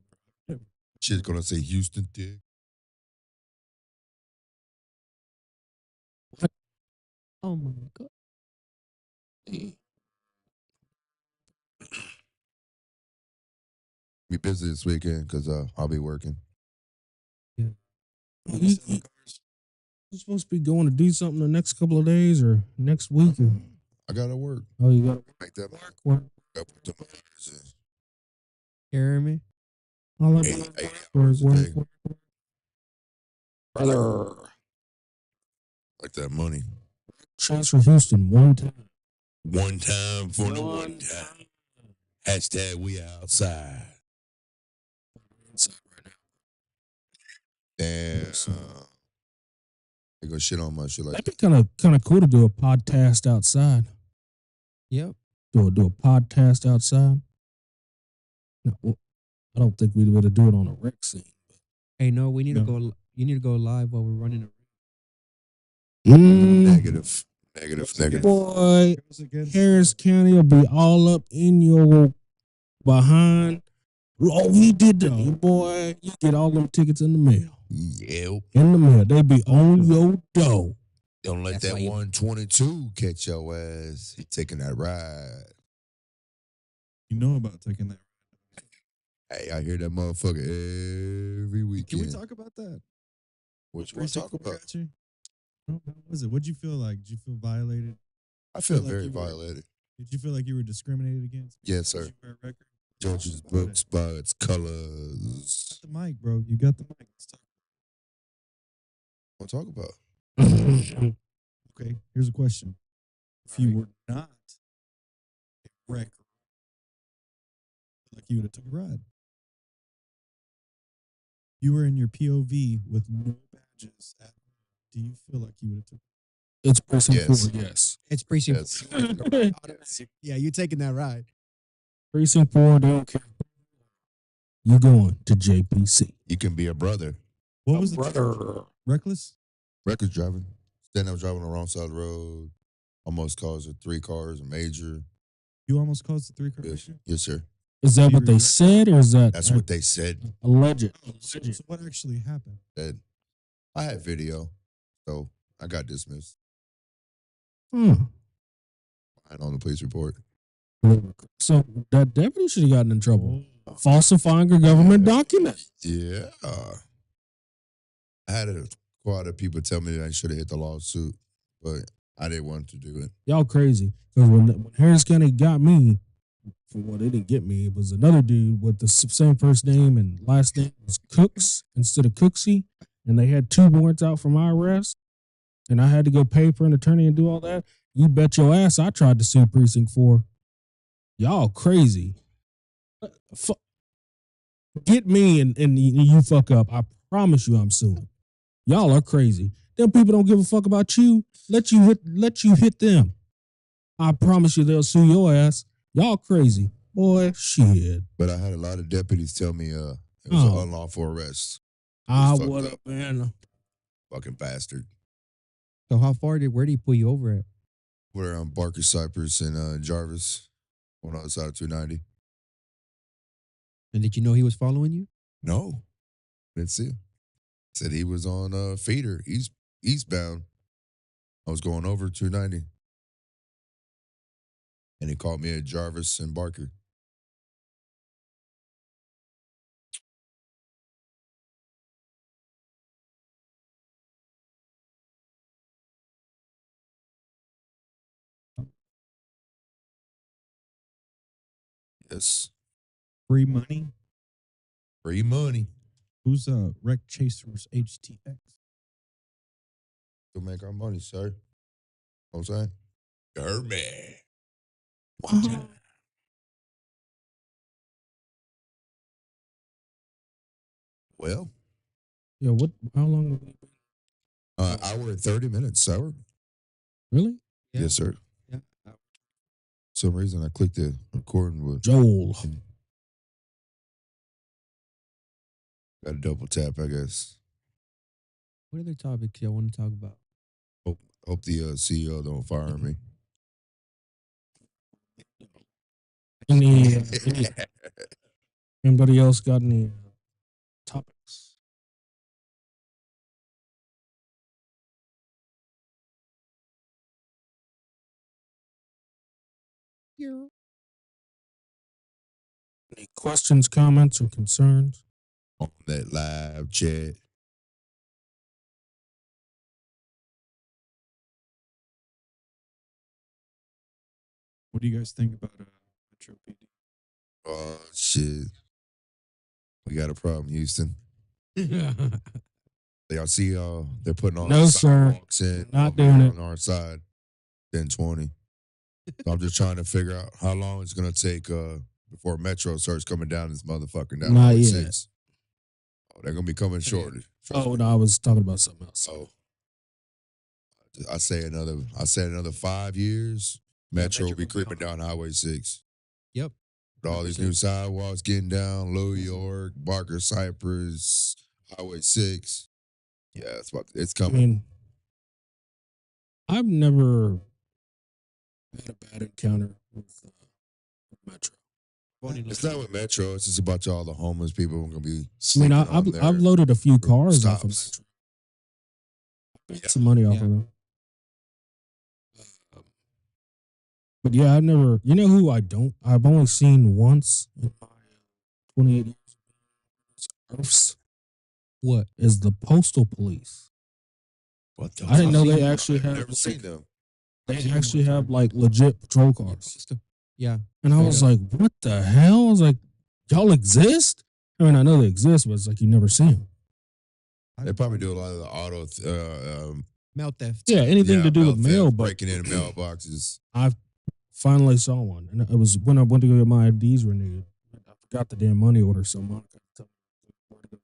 Shit's gonna say Houston, dick. Oh my God. Be busy this weekend because I'll be working. You, you- you're supposed to be going to do something the next couple of days or next week. Or, I gotta work. oh, you got to Make that work. up with the motors Hear me? All and that 8 work, hours a work, day. work. Brother. Like that money. Chase for Houston one time. One time for the One one time. Hashtag we outside. Inside right now. Damn. They go shit on my shit like That'd be kind of cool to do a podcast outside. Yep. Do a podcast outside. No, well, I don't think we'd be able to do it on a rec scene. Hey, no, we need No. to go. You need to go live while we're running. negative. Negative. Boy, Goes against Harris County will be all up in your behind. Oh, he did that, boy. You get all them tickets in the mail. Yep. In the mail, they be on your door. Don't let That's that why you- 122 catch your ass. You taking that ride. You know about taking that. Hey, I hear that motherfucker every Can weekend. we talk about that? What you want to Precinct talk 4 about? got you? How was it? What'd you feel like? Did you feel violated? I feel like very you were- violated. Did you feel like you were discriminated against? Yes, because sir. You wear a record? Judges, Talk about books, it. spots, colors. Got the mic, bro. You got the mic. Let's talk. What to talk about? Okay, here's a question. If you were not a wrecker, like you would have took a ride. You were in your POV with no badges. Do you feel like you would have took? It's precinct Yes. 4, yes. It's precinct. Yes. Automatic. Yeah, you taking that ride? Precinct 4, they don't care. You going to JPC. You can be a brother. What was the brother? reckless? Records driving. Then I was driving on the wrong side of the road. Almost caused 3 cars, a major. You almost caused the 3-car Yes, issue. yes, sir. Is that Do you what they regret said, or is that That's what they said. alleged? So what actually happened? That I had video, so I got dismissed. Hmm. I on the police report. So that deputy should have gotten in trouble. Falsifying a government document. Yeah. I had quite a people tell me that I should have hit the lawsuit, but I didn't want to do it. Y'all crazy. Because when Harris County got me, well, they didn't get me. It was another dude with the same first name and last name was Cooks instead of Cooksey. And they had 2 warrants out for my arrest. And I had to go pay for an attorney and do all that. You bet your ass I tried to sue Precinct 4. Y'all crazy. Get me and you fuck up. I promise you I'm suing. Y'all are crazy. Them people don't give a fuck about you. Let you hit them. I promise you they'll sue your ass. Y'all crazy. Boy, shit. But I had a lot of deputies tell me it was an Oh. unlawful arrest. I fucked would up. have been. Fucking bastard. So where did he pull you over at? We're on Barker Cypress and Jarvis on the other side of 290. And did you know he was following you? No. Didn't see him. Said he was on feeder, eastbound. I was going over 290. And he caught me at Jarvis and Barker. Yes. Free money. Free money. Who's Wreck Chasers HTX? To make our money, sir. Know what I'm saying? You heard me. Well, Yeah, what? How long have we been? hour and 30 minutes, sir. Really? Yeah. Yes, sir. Yeah. Some reason I clicked the recording with Joel. got a double tap, I guess. What other topics y'all want to talk about? Hope the CEO don't fire me. Anybody else got any topics? Any questions, comments, or concerns? On that live chat. What do you guys think about Metro PD? Oh shit. We got a problem, Houston. Y'all see they're putting on No, sir. sidewalks in Not doing it. on our side. 1020. So I'm just trying to figure out how long it's gonna take before Metro starts coming down this motherfucker down Not Highway yet. 6. Oh, they're gonna be coming shortly. Trust Oh me. no, I was talking about something else. So I say another 5 years, Metro will be creeping down Highway 6. Yep. With all these new sidewalks getting down, Louis York, Barker Cypress, Highway 6. Yeah, it's I coming. mean, I've never had a bad encounter with Metro. It's not with Metro. It's just about all the homeless people who are gonna be. I mean, sleeping on I've their loaded a few cars off of stops. Metro. Got some money off Yeah. of them. But yeah, I've never. You know who I don't? I've only seen once in my 28 years. Earths What? is the postal police. What the I didn't fuck? know they actually I've have. never seen them. They actually have like legit patrol cars. Yeah. And I Straight was up. like, what the hell? I was like, y'all exist? I mean, I know they exist, but it's like you never see them. They probably do a lot of the auto. Mail theft. Yeah, anything yeah, to do with mail, theft, but breaking in mailboxes. I finally saw one. And it was when I went to get my IDs renewed. I forgot the damn money order, so Monica told me where to go.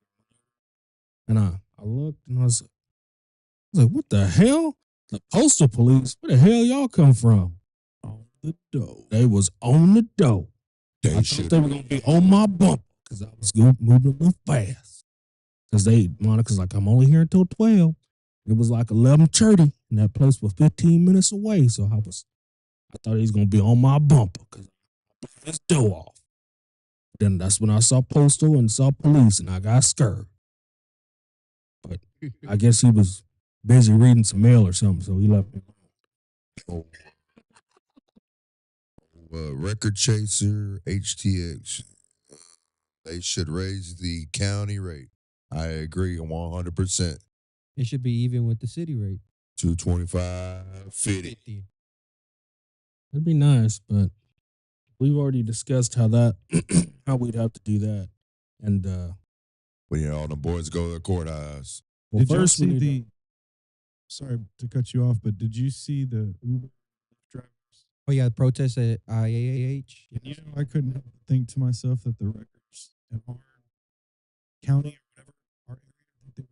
And I looked and I was like, what the hell? The postal police? Where the hell y'all come from? On the dough. They was on the dough. They I should. thought they were gonna be on my bumper because I was moving a little fast. Because Monica's like, I'm only here until 12. It was like 11:30, and that place was 15 minutes away. So I thought he was gonna be on my bumper because I blew his dough off. Then that's when I saw postal and saw police, and I got scared. But I guess he was busy reading some mail or something, so he left me. Oh. Record Chaser, HTX. They should raise the county rate. I agree 100%. It should be even with the city rate. 225, 50. It'd be nice, but we've already discussed how we'd have to do that. And When all the boys go to the courthouse. well, Did you first we see need the? Sorry to cut you off, but did you see the Uber drivers? Oh yeah, the protest at IAAH. And you know, I couldn't help but think to myself that the records in our county or whatever, our area,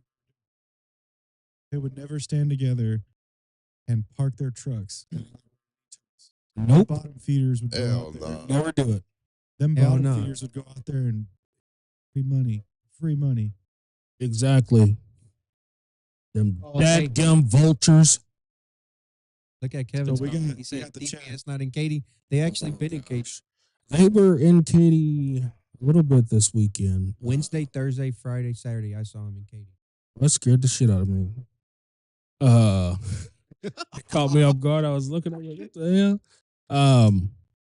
they would never stand together and park their trucks. Nope. Bottom feeders would go Hell out there. no. never do it. Them Hell bottom no. feeders would go out there and free money. Exactly. Them Oh, hey. dadgum vultures. Look at Kevin's. So we comment. got- He we said got the DPS chat. not in Katy. They actually been in Katy. They were in Katy a little bit this weekend. Wednesday, Thursday, Friday, Saturday. I saw him in Katy. That scared the shit out of me. It caught me off guard. I was looking at like, what the hell?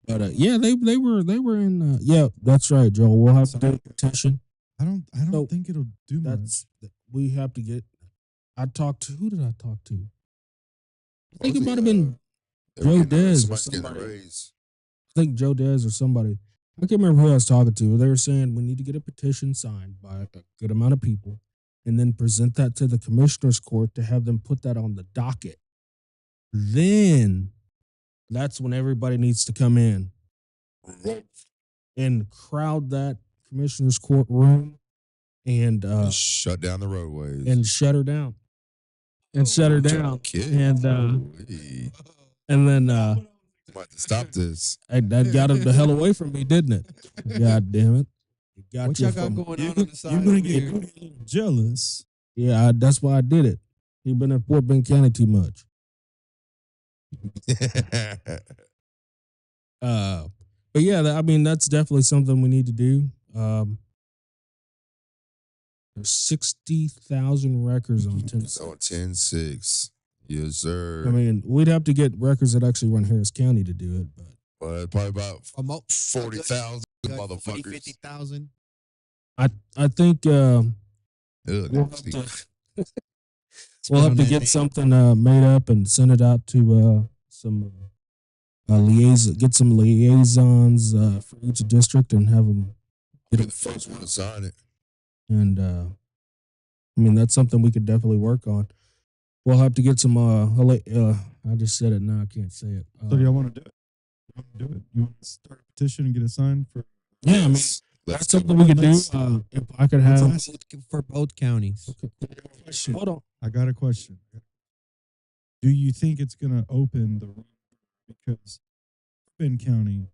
But yeah, they were in. Yeah, that's right, Joel. We'll have to do a petition. I don't So, think it'll do much. That's we have to get. I talked to who did I talk to? I think it might have been. Joe Dez or Somebody's getting a somebody. raise. I think Joe Dez or somebody. I can't remember who I was talking to. They were saying we need to get a petition signed by a good amount of people, and then present that to the commissioner's court to have them put that on the docket. Then that's when everybody needs to come in and crowd that commissioner's court room and Just shut down the roadways. and shut her down. And shut her down. Kid. And then Might to stop this. that got him the hell away from me, didn't it? God damn it. It got What you y'all got from- going You're on gonna, the side? you're gonna over get here? jealous. Yeah, that's why I did it. He been in Fort Bend County too much. But yeah, I mean that's definitely something we need to do. There's 60,000 records on 10. So 10-6. Yes, sir. I mean, we'd have to get records that actually run Harris County to do it, but Probably about Almost 40,000 40, motherfuckers. 50,000. I think Ugh, we'll have nasty. to Spit on that get name. something made up and send it out to some get some liaisons for each district and have them Be get the it first one to sign it. and I mean that's something we could definitely work on. We'll have to get some I just said it now, I can't say it. So do y'all want to do it? You want to do it? You want to start a petition and get it signed for? Yeah, I mean Let's that's do something it. we could do. Let's- If I could let's have ask- For both counties. hold on. I got a question. Do you think it's going to open the wrong door? Because Ben County,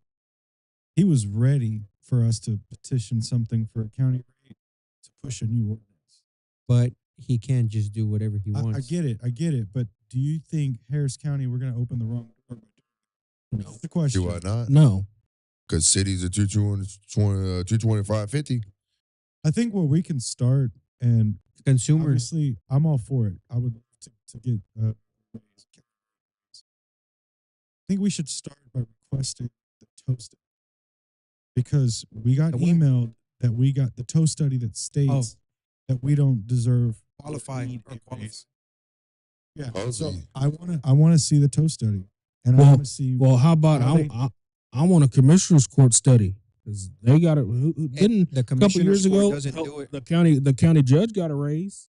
he was ready for us to petition something for a county rate to push a new ordinance. But he can't just do whatever he wants. I get it. But do you think Harris County, we're going to open the wrong door? No. That's the question. Do I not? No. Because cities are 225.50. I think where we can start, and Consumers. obviously, I'm all for it. I would love to get. I think we should start by requesting the toast study, because we got The what? emailed that we got the toast study that states that we don't deserve Qualified need or a qualified. raise. Yeah, so Supposedly. I want to see the toast study, and I Well- want to see. Well, how about How they- I want a commissioner's court study because they got it. Who didn't The a couple years commissioner's court ago doesn't do it. the county judge got a raise.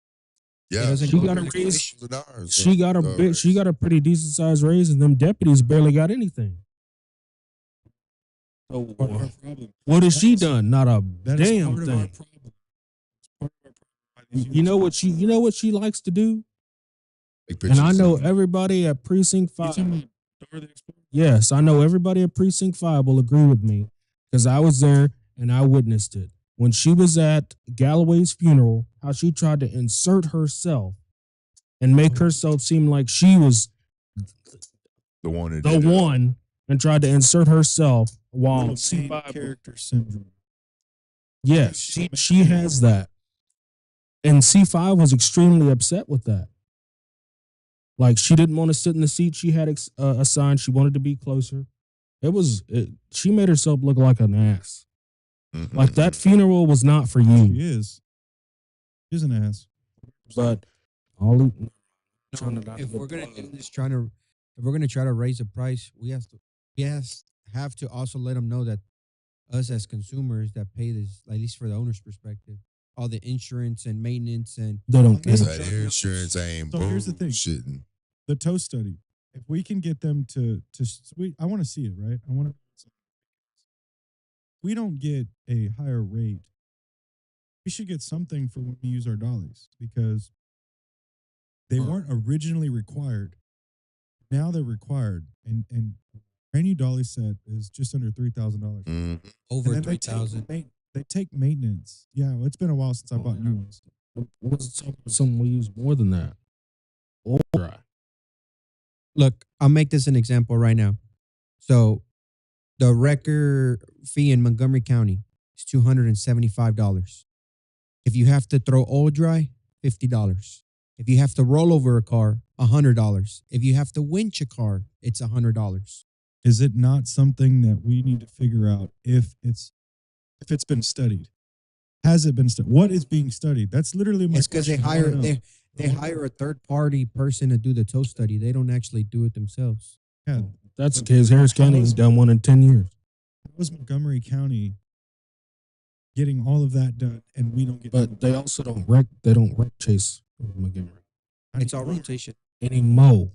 Yeah, doesn't She go got a through the raise. commission. She got a bit. She got a pretty decent sized raise, and them deputies barely got anything. So part of our problem. what has she That's- done? Not a That is damn part of our thing. problem. It's part of our problem. You know what she likes to do, and I know everybody at precinct You 5. talking about Dora the Explorer? Yes, I know everybody at precinct 5 will agree with me because I was there and I witnessed it when she was at Galloway's funeral. How she tried to insert herself and make herself seem like she was the one that the did it. one, and tried to insert herself while Little main C5. character syndrome. Yes, she has that. And C5 was extremely upset with that. Like she didn't want to sit in the seat she had assigned. She wanted to be closer. She made herself look like an ass. Mhm. Like that funeral was not for you. She is. She's an ass. But all No, if we're gonna do this, if we're gonna try to raise the price, we have to also let them know that us as consumers that pay this, at least for the owner's perspective, all the insurance and maintenance and they don't care. That insurance ain't So here's the thing. bullshitting. The toast study. If we can get them I want to see it, right? I want to. We don't get a higher rate. We should get something for when we use our dollies, because they weren't originally required. Now they're required, and brand new dolly set is just under $3,000. Mhm. over And then 3,000. They take maintenance. Yeah, well, it's been a while since I bought new ones. What's something we use more than that? Or Look, I'll make this an example right now. So, the wrecker fee in Montgomery County is $275. If you have to throw oil dry, $50. If you have to roll over a car, $100. If you have to winch a car, it's $100. Is it not something that we need to figure out if it's been studied? Has it been studied? What is being studied? That's literally my It's because they question. I wanna know. they hire a third party person to do the tow study. They don't actually do it themselves. Yeah, that's the case. Harris County has done one in 10 years. how was Montgomery County getting all of that done, and we don't get? But they also don't wreck. They don't wreck chase Montgomery It's all rotation. anymore.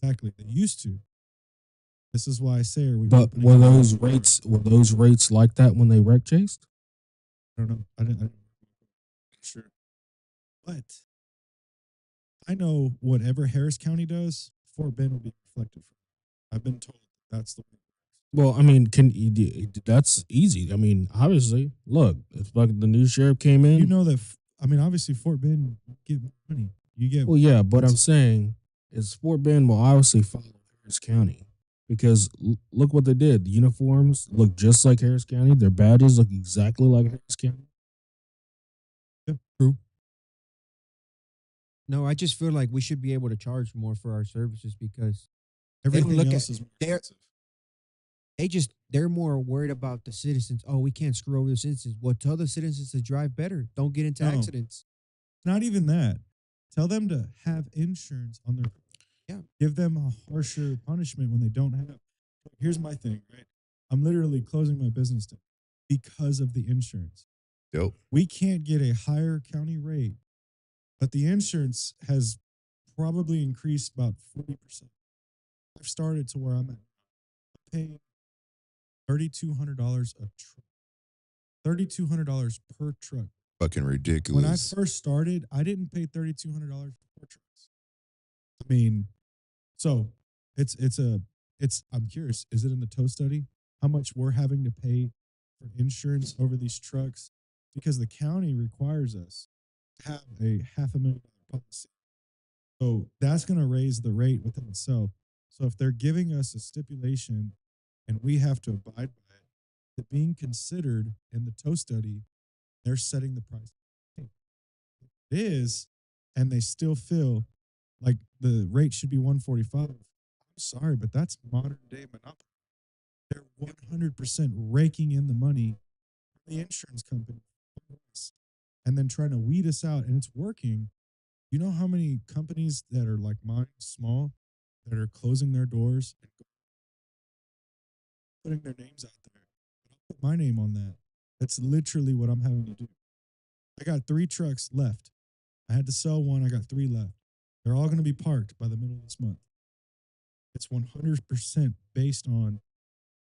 Exactly. They used to. This is why I say, are we? But opening were up those more? rates like that when they wreck chased? I don't know. I didn't. Sure. But I know whatever Harris County does, Fort Bend will be reflected. I've been told that's the way. Well, I mean, that's easy. I mean, obviously, look, it's like the new sheriff came in. You know that. Obviously, Fort Bend get money. You get. Well, yeah, but I'm saying is Fort Bend will obviously follow Harris County because look what they did. The uniforms look just like Harris County. Their badges look exactly like Harris County. Yeah, true. No, I just feel like we should be able to charge more for our services because Everything look else at- is more they're- expensive. they're more worried about the citizens. Oh, we can't screw over the citizens. Well, tell the citizens to drive better. Don't get into No. accidents. Not even that. Tell them to have insurance on their. Yeah. Give them a harsher punishment when they don't have. Here's my thing, right? I'm literally closing my business down because of the insurance. Yep. We can't get a higher county rate, but the insurance has probably increased about 40%. I've started to where I'm at. I'm paying $3,200 a truck. $3,200 per truck. Fucking When I ridiculous. first started, I didn't pay $3,200 for trucks. I mean, so I'm curious, is it in the tow study how much we're having to pay for insurance over these trucks? Because the county requires us to have a $500,000 policy. So that's going to raise the rate within itself. So if they're giving us a stipulation and we have to abide by it, it being considered in the tow study, they're setting the price. It is, and they still feel like the rate should be 145. I'm sorry, but that's modern day monopoly. They're 100% raking in the money from the insurance company and then trying to weed us out, and it's working. You know how many companies that are like mine, small, that are closing their doors and putting their names out there? I'll put my name on that. That's literally what I'm having to do. I got 3 trucks left. I had to sell one. I got 3 left. They're all going to be parked by the middle of this month. It's 100% based on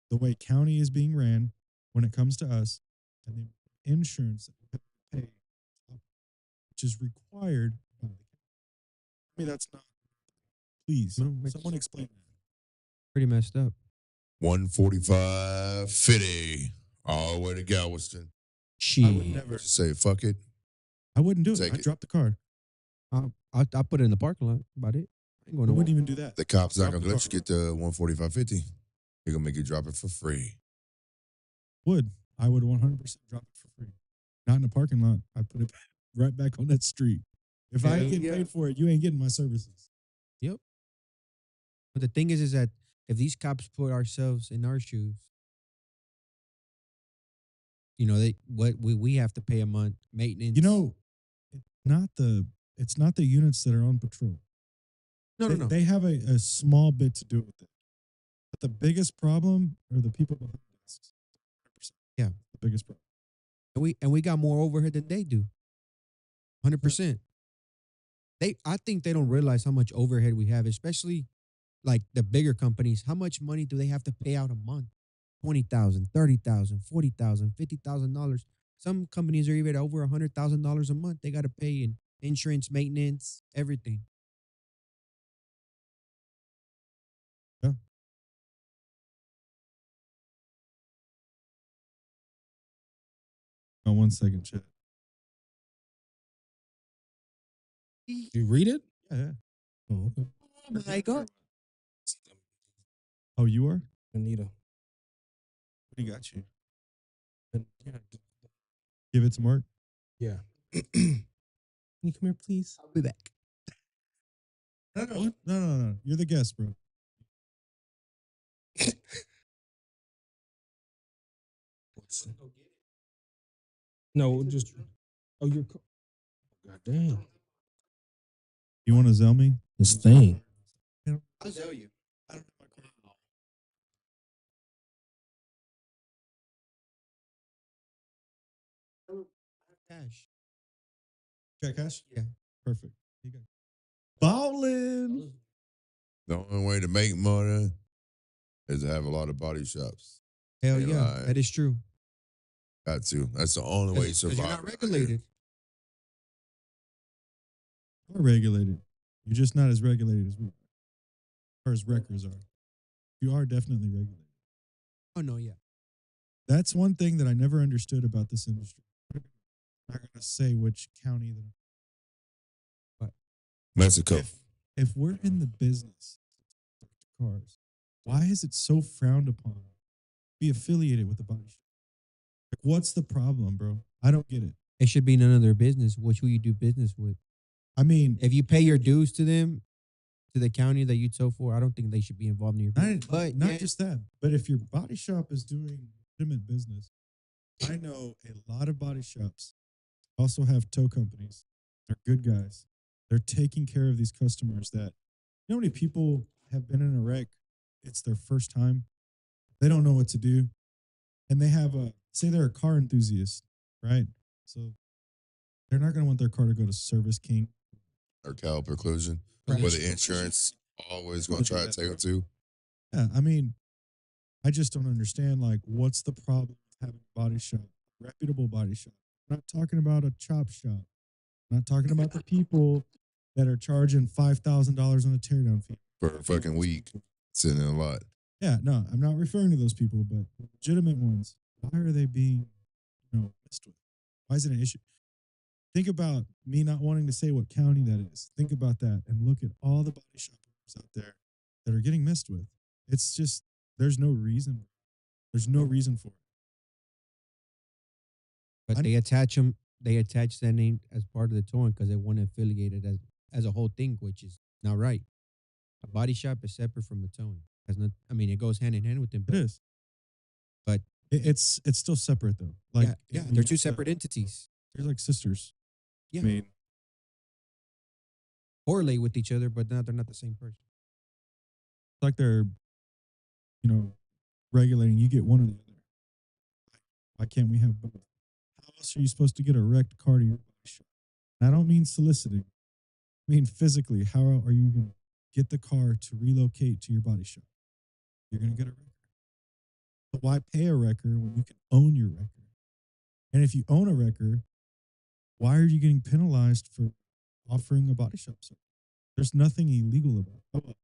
the way county is being ran when it comes to us and the insurance that we have to pay, which is required by the county. I mean, that's not. Please, No, it's- someone explain that. Pretty messed up. 145.50 all the way to Galveston. I would She. never. Just say fuck it. I wouldn't do it. Take I'd it. drop the car. I put it in the parking lot. About it. I ain't going I to wouldn't even do that. The cops not Drop gonna the let you car. get the 145.50. They're gonna make you drop it for free. I would 100% drop it for free. Not in the parking lot. I'd put it right back on that street. If I ain't getting paid for it, you ain't getting my services. But the thing is that if these cops put ourselves in our shoes, we have to pay a month maintenance. It's not the units that are on patrol. no. They have a small bit to do with it. But the biggest problem are the people behind the desks. 100%. Yeah. The biggest problem. And we got more overhead than they do. 100%. I think they don't realize how much overhead we have, especially like the bigger companies. How much money do they have to pay out a month? $20,000, $30,000, $40,000, $50,000. Some companies are even over $100,000 a month. They got to pay in insurance, maintenance, everything. Oh, 1 second, chat. You read it? Yeah. Oh, okay. Oh my God. Oh, you are? Anita. What do you got you? And, yeah. Give it to Mark. Yeah. Can you come here, please? I'll be back. No. You're the guest, bro. No, just. Oh, you're. God damn. You want to Zell me? This thing. I'll tell you. I don't have my card. Cash. Got cash? Yeah. Perfect. You got ballin'. The only way to make money is to have a lot of body shops. Hell Ain't yeah. lying. That is true. Got to. That's the only way to 'Cause survive. you're not out here. regulated. We're regulated. You're just not as regulated as we are. Or as wreckers are. You are definitely regulated. Oh, no, yeah. That's one thing that I never understood about this industry. I'm not going to say which county that. Mexico. If we're in the business of cars, why is it so frowned upon to be affiliated with the body shop? Like, what's the problem, bro? I don't get it. It should be none of their business who you do business with. I mean, If you pay your dues to them, to the county that you tow for, I don't think they should be involved in your business. But not yeah, just that, but if your body shop is doing legitimate business, I know a lot of body shops also have tow companies. They're good guys. They're taking care of these customers that, you know, how many people have been in a wreck? It's their first time. They don't know what to do. And they have say they're a car enthusiast, right? So they're not going to want their car to go to Service King. Or cow preclusion. Right. Where the insurance always going to try to take them to. Yeah, I mean, I just don't understand, like, what's the problem with having a body shop, reputable body shop? I'm not talking about a chop shop. I'm not talking about the people that are charging $5,000 on a teardown fee. For a fucking week. Sitting in a lot. Yeah, no, I'm not referring to those people, but the legitimate ones. Why are they being, messed with? Why is it an issue? Think about me not wanting to say what county that is. Think about that and look at all the body shop owners out there that are getting messed with. It's just there's no reason. There's no reason for it. but I- they attach them. They attach that name as part of the towing because they want to affiliate it as a whole thing, which is not right. A body shop is separate from the towing. Has not. I mean, it goes hand in hand with them. It is. But It's still separate though. Like yeah, when they're you two look at- separate entities. They're like sisters. Yeah, I mean, correlate with each other, but they're not the same person. it's like they're, regulating. You get one or the other. Why can't we have both? How else are you supposed to get a wrecked car to your body shop? And I don't mean soliciting. I mean physically. How are you going to get the car to relocate to your body shop? You're going to get a wrecker. But why pay a wrecker when you can own your wrecker? And if you own a wrecker, why are you getting penalized for offering a body shop service? There's nothing illegal about it. Oh, well,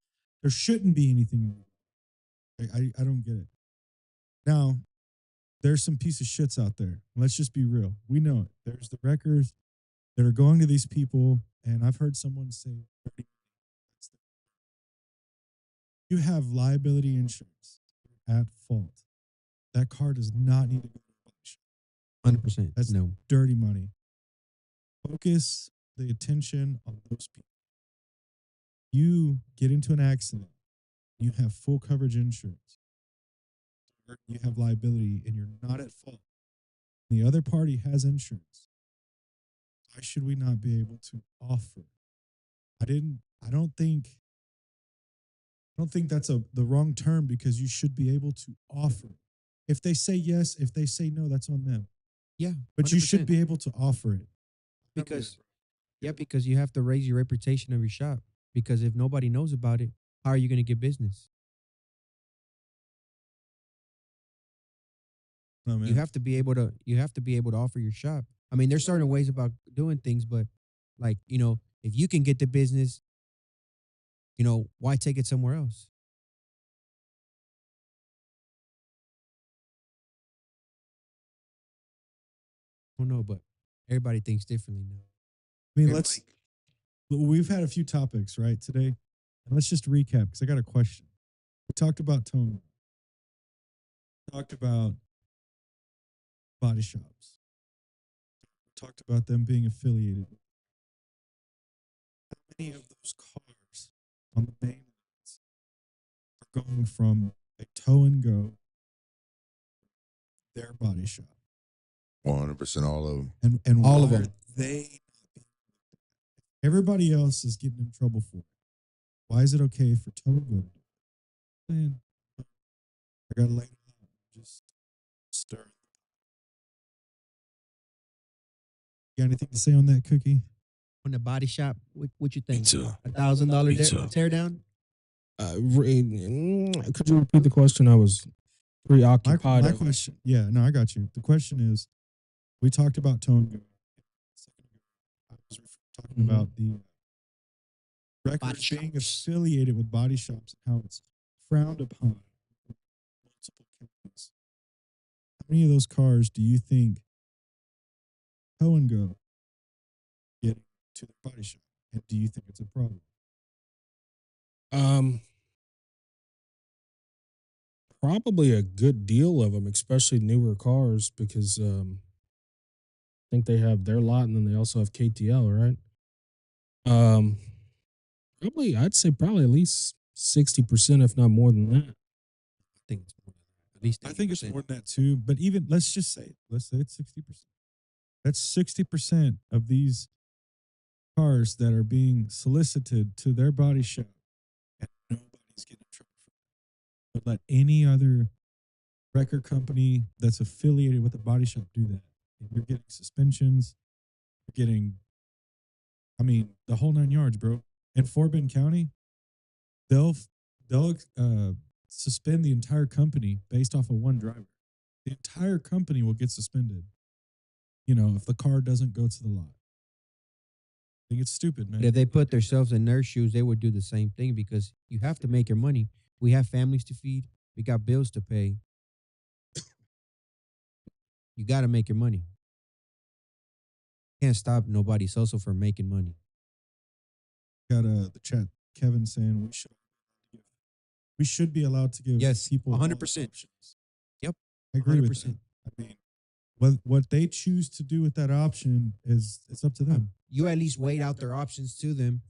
there shouldn't be anything illegal. I don't get it. Now, there's some piece of shits out there. Let's just be real. We know it. There's the wreckers that are going to these people, and I've heard someone say, you have liability insurance at fault. That car does not need to go to a body shop. 100%. That's No. dirty money. Focus the attention on those people. You get into an accident, you have full coverage insurance, or you have liability, and you're not at fault. The other party has insurance. Why should we not be able to offer? I don't think that's the wrong term, because you should be able to offer. If they say yes, if they say no, that's on them. Yeah, But you should 100%. be able to offer it. because because you have to raise your reputation of your shop. Because if nobody knows about it, how are you going to get business? No, man. You have to be able to offer your shop. I mean, there's certain ways about doing things, but like, if you can get the business, why take it somewhere else? I don't know, but everybody thinks differently now. I mean, Everybody- we've had a few topics, right, today. And let's just recap, because I got a question. We talked about tone. Talked about body shops. Talked about them being affiliated. How many of those cars on the main roads are going from a tow and go their body shop? 100% all of them. And All of why are them. they everybody else is getting in trouble for it. Why is it okay for tow and go to do it? Man, I got to lay it out. Just stir. You got anything to say on that, Cookie? On the body shop, what you think? Pizza. $1,000 Pizza. tear down? Could you repeat the question? I was preoccupied. My question. Yeah, no, I got you. The question is, we talked about tow and go. I was talking Mhm. about the records being shops. affiliated with body shops and how it's frowned upon in multiple counties. How many of those cars do you think tow and go getting to their body shop? And do you think it's a problem? Probably a good deal of them, especially newer cars, because I think they have their lot, and then they also have KTL, right? Probably, I'd say probably at least 60%, if not more than that. I think it's more than that. At least I think it's 80%. more than that too. But even let's say it's 60%. That's 60% of these cars that are being solicited to their body shop, and nobody's getting in trouble for that. But let any other record company that's affiliated with the body shop do that. And you're getting suspensions, you're getting, I mean, the whole 9 yards, bro. In Fort Bend County, they'll suspend the entire company based off of one driver. The entire company will get suspended. If the car doesn't go to the lot. I think it's stupid, man. But if they put themselves in their shoes, they would do the same thing because you have to make your money. We have families to feed. We got bills to pay. You got to make your money. Can't stop nobody's hustle from making money. Got the chat Kevin saying we should be allowed to give Yes, people all 100%. options. Yep, I agree with 100%. that. I mean, what they choose to do with that option is it's up to them. You at least weighed out their options to them.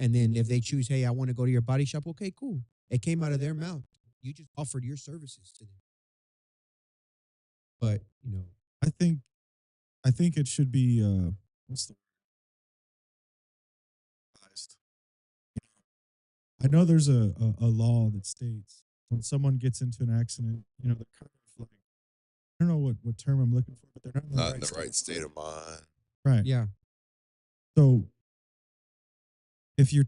And then if they choose, hey, I want to go to your body shop, okay, cool. It came out of their mouth. You just offered your services to them. But, I think it should be what's the word? I know there's a law that states when someone gets into an accident, they're kind of like, I don't know what term I'm looking for, but they're Not in the right state of mind. Right. yeah, So if you're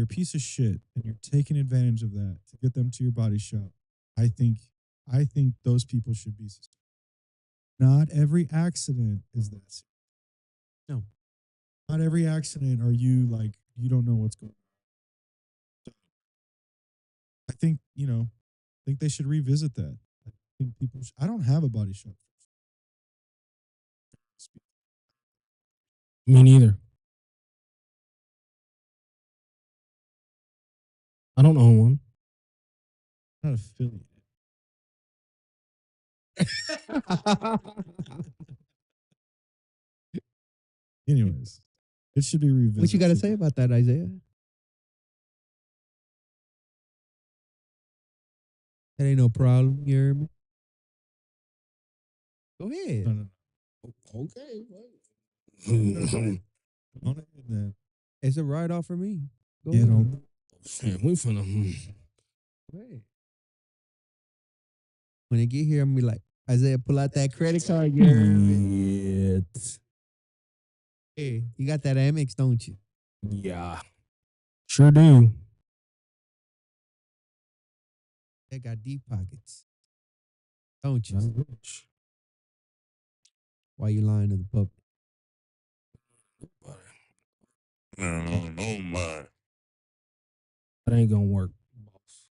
a piece of shit and you're taking advantage of that to get them to your body shop, I think those people should be suspended. Not every accident is that serious. No. Not every accident are you like you don't know what's going on. So I think, they should revisit that. I think I don't have a body shop. Me neither. I don't own one. I'm not affiliated. Anyways, it should be revisited. what you got to say about that, Isaiah? That ain't no problem. You hear me? Go ahead. No. Okay. On it, then. It's a write off for me. Go Get ahead. on. Man, we finna. Go ahead. When they get here, I'm gonna be like, Isaiah, pull out that credit card. You heard me? Hey, you got that Amex, don't you? Yeah. Sure do. They got deep pockets, don't you? I'm rich. Why you lying to the public? No, my. That ain't gonna work, boss.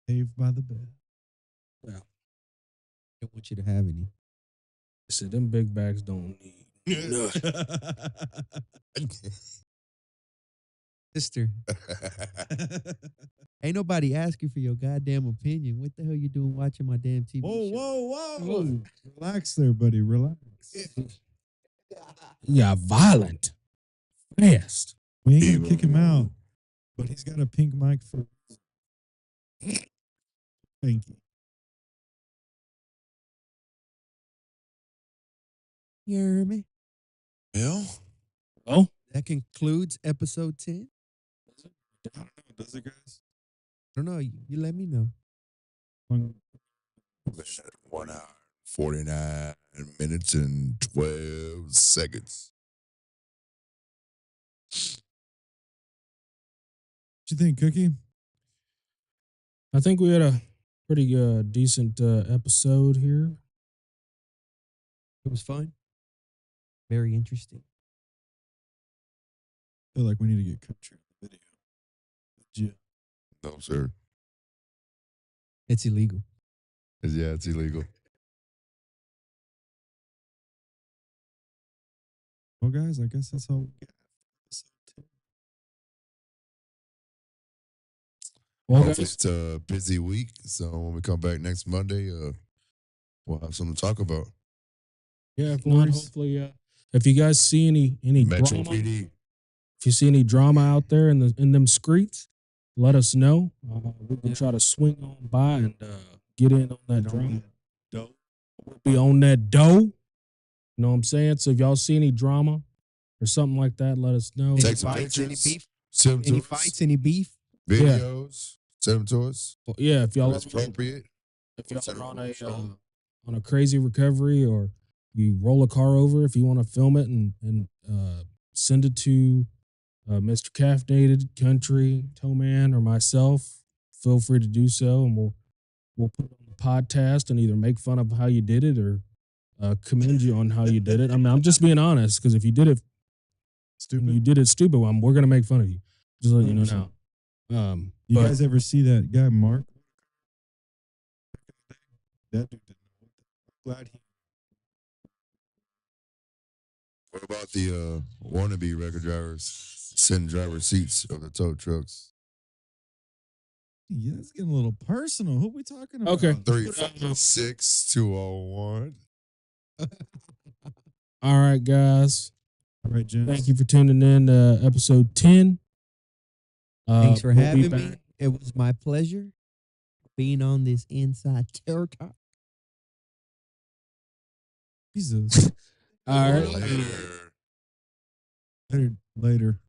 Saved by the bell. I don't want you to have any. I said them big bags don't need nothing. Sister, ain't nobody asking for your goddamn opinion. What the hell you doing watching my damn TV show? Whoa. Relax there, buddy. Relax. Yeah, violent. Fast. We ain't gonna kick him out, but he's got a pink mic for. Thank you. You hear me? Well, Oh, That concludes episode 10. I don't know. Does it, guys? I don't know. You let me know. 1 hour, 49 minutes, and 12 seconds. What you think, Cookie? I think we had a pretty decent episode here. It was fun. Very interesting. I feel like we need to get country on the video. No, sir. It's illegal. Yeah, it's illegal. Well, guys, I guess that's all we got. Well, Hopefully guys, it's a busy week. So when we come back next Monday, we'll have something to talk about. Yeah, if not, Stories. hopefully, if you guys see any Metro drama, PD. if you see any drama out there in them streets, let us know. We can try to swing on by and get in on that drama. We'll be on that dough. You know what I'm saying? So if y'all see any drama or something like that, let us know. Any Take some fights, any pictures. beef, Send them any to us. fights, any beef. Videos. Send them to us. Well, yeah, if y'all If it's appropriate. if y'all Send are it on a crazy recovery or you roll a car over, if you want to film it and send it to Mr. Caffeinated Country Towman or myself, feel free to do so, and we'll put it on the podcast and either make fun of how you did it or commend you on how you did it. I mean, I'm just being honest because if you did it Stupid. you did it stupid, we're gonna make fun of you. Just letting you know 100%. now. You But- guys ever see that guy Mark? That dude didn't know what the. Glad he. What about the wannabe record drivers sitting driver seats of the tow trucks? Yeah, it's getting a little personal. Who we talking about? Okay. 356-201. All right, guys. All right, gents. Thank you for tuning in to episode 10. Thanks for we'll be having me. back. It was my pleasure being on this Inside Terror Talk. Jesus. All right. Later. Later.